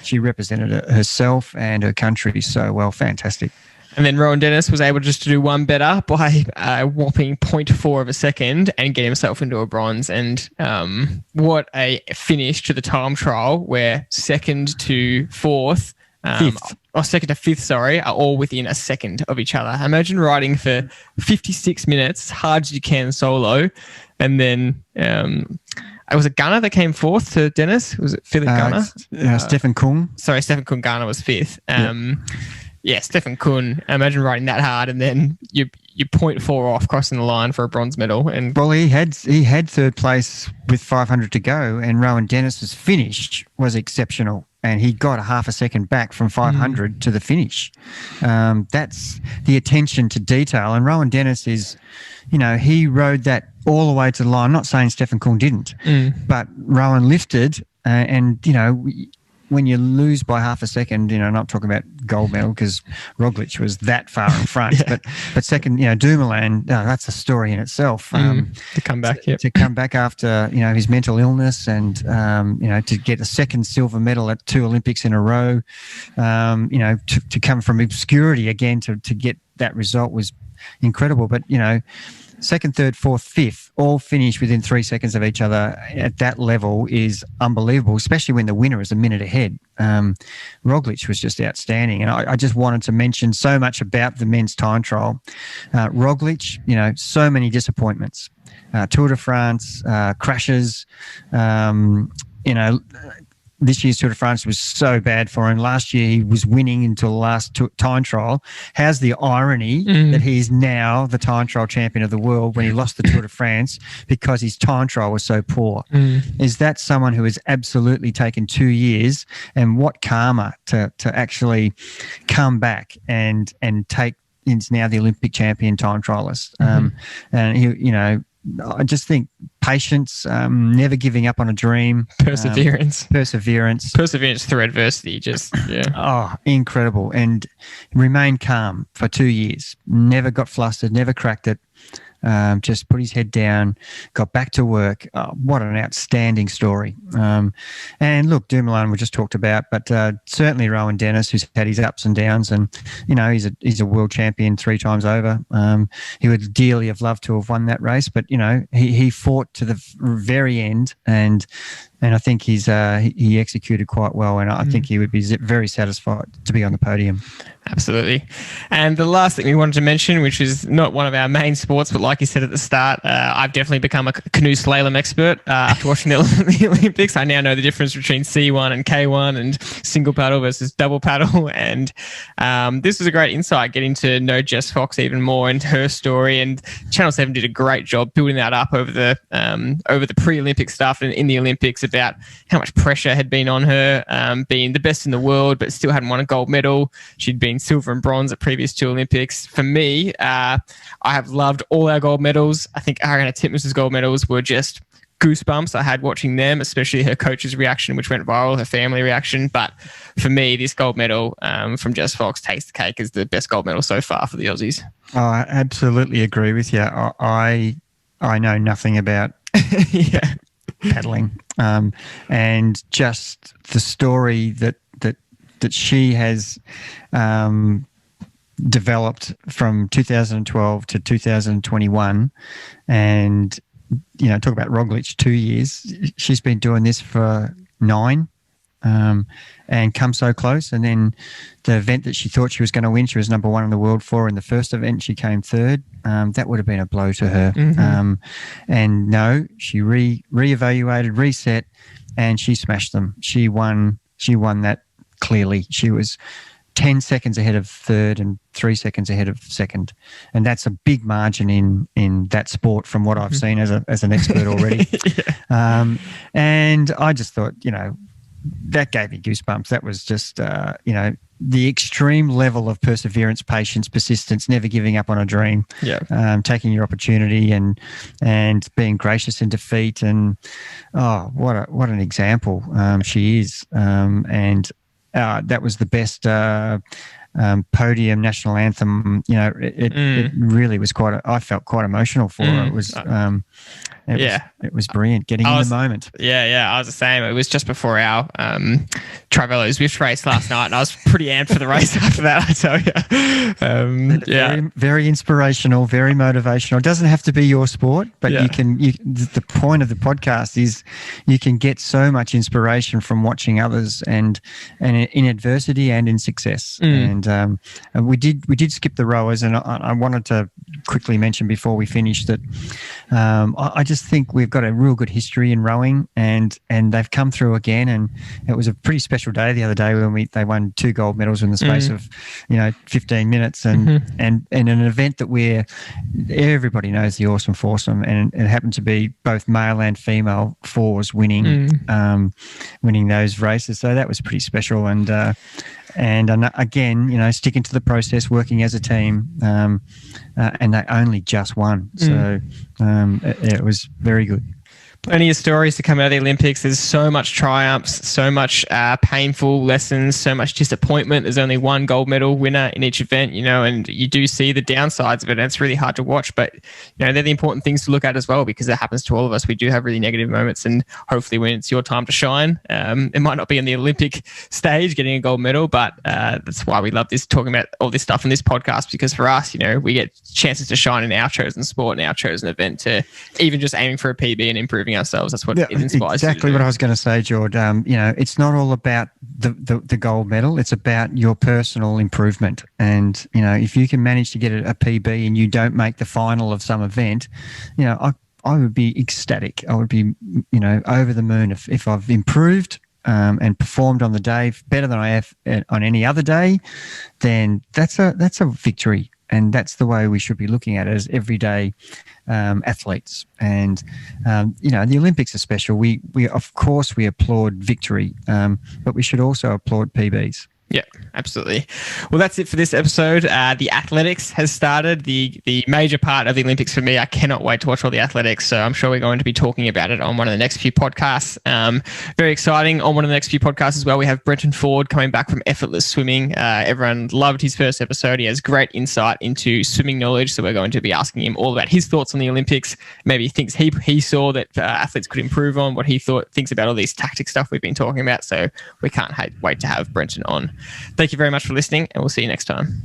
Speaker 2: she represented herself and her country so well. Fantastic.
Speaker 1: And then Rowan Dennis was able just to do one better by a whopping 0.4 of a second and get himself into a bronze. And what a finish to the time trial where 2nd to 4th, 2nd to 5th, sorry, are all within a second of each other. Imagine riding for 56 minutes, hard as you can solo, and then it was a Gunner that came 4th to Dennis. Was it Philip Gunner?
Speaker 2: Stefan Kung.
Speaker 1: Sorry, Stefan Kung Gunner was 5th. Yeah, Stefan Kuhn, imagine riding that hard and then you 0.4 off crossing the line for a bronze medal. And
Speaker 2: well, he had 3rd place with 500 to go, and Rowan Dennis's finish was exceptional, and he got a half a second back from 500 to the finish. That's the attention to detail, and Rowan Dennis is, he rode that all the way to the line. I'm not saying Stefan Kuhn didn't, but Rowan lifted, and when you lose by half a second, I'm not talking about gold medal because Roglic was that far in front, but second, Dumoulin, that's a story in itself.
Speaker 1: To come back,
Speaker 2: to come back after his mental illness, and to get a 2nd silver medal at 2 Olympics in a row, to come from obscurity again to get that result was incredible. But 2nd, 3rd, 4th, 5th, all finish within 3 seconds of each other at that level is unbelievable, especially when the winner is a minute ahead. Roglic was just outstanding. And I just wanted to mention so much about the men's time trial. Roglic, so many disappointments. Tour de France, crashes, this year's Tour de France was so bad for him. Last year, he was winning until the last time trial. How's the irony that he's now the time trial champion of the world when he lost the Tour de France because his time trial was so poor? Is that someone who has absolutely taken 2 years, and what karma to actually come back and take, he's now the Olympic champion time trialist. And he, you know, I just think patience, never giving up on a dream,
Speaker 1: perseverance
Speaker 2: through
Speaker 1: adversity. Just
Speaker 2: incredible, and remain calm for 2 years. Never got flustered, never cracked it. Just put his head down, got back to work. What an outstanding story. And look, Dumoulin we just talked about, but certainly Rowan Dennis, who's had his ups and downs, and you know he's a world champion 3 times over. He would dearly have loved to have won that race, but you know he fought to the very end, and I think he executed quite well, and I think he would be very satisfied to be on the podium.
Speaker 1: Absolutely. And the last thing we wanted to mention, which is not one of our main sports, but like you said at the start, I've definitely become a canoe slalom expert after watching the Olympics. I now know the difference between C1 and K1 and single paddle versus double paddle. And this was a great insight, getting to know Jess Fox even more and her story. And Channel 7 did a great job building that up over the pre-Olympic stuff and in the Olympics, about how much pressure had been on her, being the best in the world, but still hadn't won a gold medal. She'd been silver and bronze at previous 2 Olympics. For me, I have loved all our gold medals. I think Ariana Titmus's gold medals were just goosebumps I had watching them, especially her coach's reaction, which went viral, her family reaction. But for me, this gold medal from Jess Fox takes the cake as the best gold medal so far for the Aussies.
Speaker 2: Oh, I absolutely agree with you. I know nothing about paddling, and just the story that she has developed from 2012 to 2021, and you know, talk about Roglic, 2 years. She's been doing this for 9, and come so close. And then the event that she thought she was going to win, she was number 1 in the world for. In the first event, she came 3rd. That would have been a blow to her. And no, she reevaluated, reset, and she smashed them. She won that clearly. She was 10 seconds ahead of 3rd and 3 seconds ahead of 2nd, and that's a big margin in that sport from what I've seen as an expert already. And I just thought, you know, that gave me goosebumps. That was just you know, the extreme level of perseverance, patience, persistence, never giving up on a dream, taking your opportunity, and being gracious in defeat. And what an example she is. And that was the best podium, national anthem. You know, it really was I felt quite emotional for her. It was it was brilliant, getting in the moment.
Speaker 1: I was the same. It was just before our Travello Zwift race last night, and I was pretty amped for the race after that, I tell you.
Speaker 2: Very, very inspirational, very motivational. It doesn't have to be your sport, but the point of the podcast is you can get so much inspiration from watching others, and in adversity and in success. And we did skip the rowers, and I wanted to quickly mention before we finish that I just think we've got a real good history in rowing, and they've come through again. And it was a pretty special day the other day when they won 2 gold medals in the space of 15 minutes, and an event that where everybody knows the awesome foursome, and it happened to be both male and female fours winning those races. So that was pretty special. And again, you know, sticking to the process, working as a team, and they only just won. So it was very good.
Speaker 1: Plenty of stories to come out of the Olympics. There's so much triumphs, so much painful lessons, so much disappointment. There's only 1 gold medal winner in each event, you know, and you do see the downsides of it, and it's really hard to watch. But, you know, they're the important things to look at as well, because it happens to all of us. We do have really negative moments, and hopefully when it's your time to shine, it might not be on the Olympic stage getting a gold medal, but that's why we love talking about all this stuff on this podcast, because for us, you know, we get chances to shine in our chosen sport and our chosen event, to even just aiming for a PB and improving ourselves. That's what it inspires.
Speaker 2: Exactly what I was going to say, George. You know, it's not all about the gold medal. It's about your personal improvement. And, you know, if you can manage to get a PB and you don't make the final of some event, you know, I would be ecstatic. I would be, you know, over the moon if I've improved and performed on the day better than I have on any other day, then that's a victory. And that's the way we should be looking at it, as everyday athletes. And the Olympics are special. We of course we applaud victory, but we should also applaud PBs.
Speaker 1: Yeah, absolutely. Well, that's it for this episode. The athletics has started, the major part of the Olympics for me. I cannot wait to watch all the athletics. So I'm sure we're going to be talking about it on one of the next few podcasts. Very exciting. On one of the next few podcasts as well, we have Brenton Ford coming back from Effortless Swimming. Everyone loved his first episode. He has great insight into swimming knowledge. So we're going to be asking him all about his thoughts on the Olympics, maybe things he saw that athletes could improve on, what he thinks about all these tactic stuff we've been talking about. So we can't wait to have Brenton on. Thank you very much for listening, and we'll see you next time.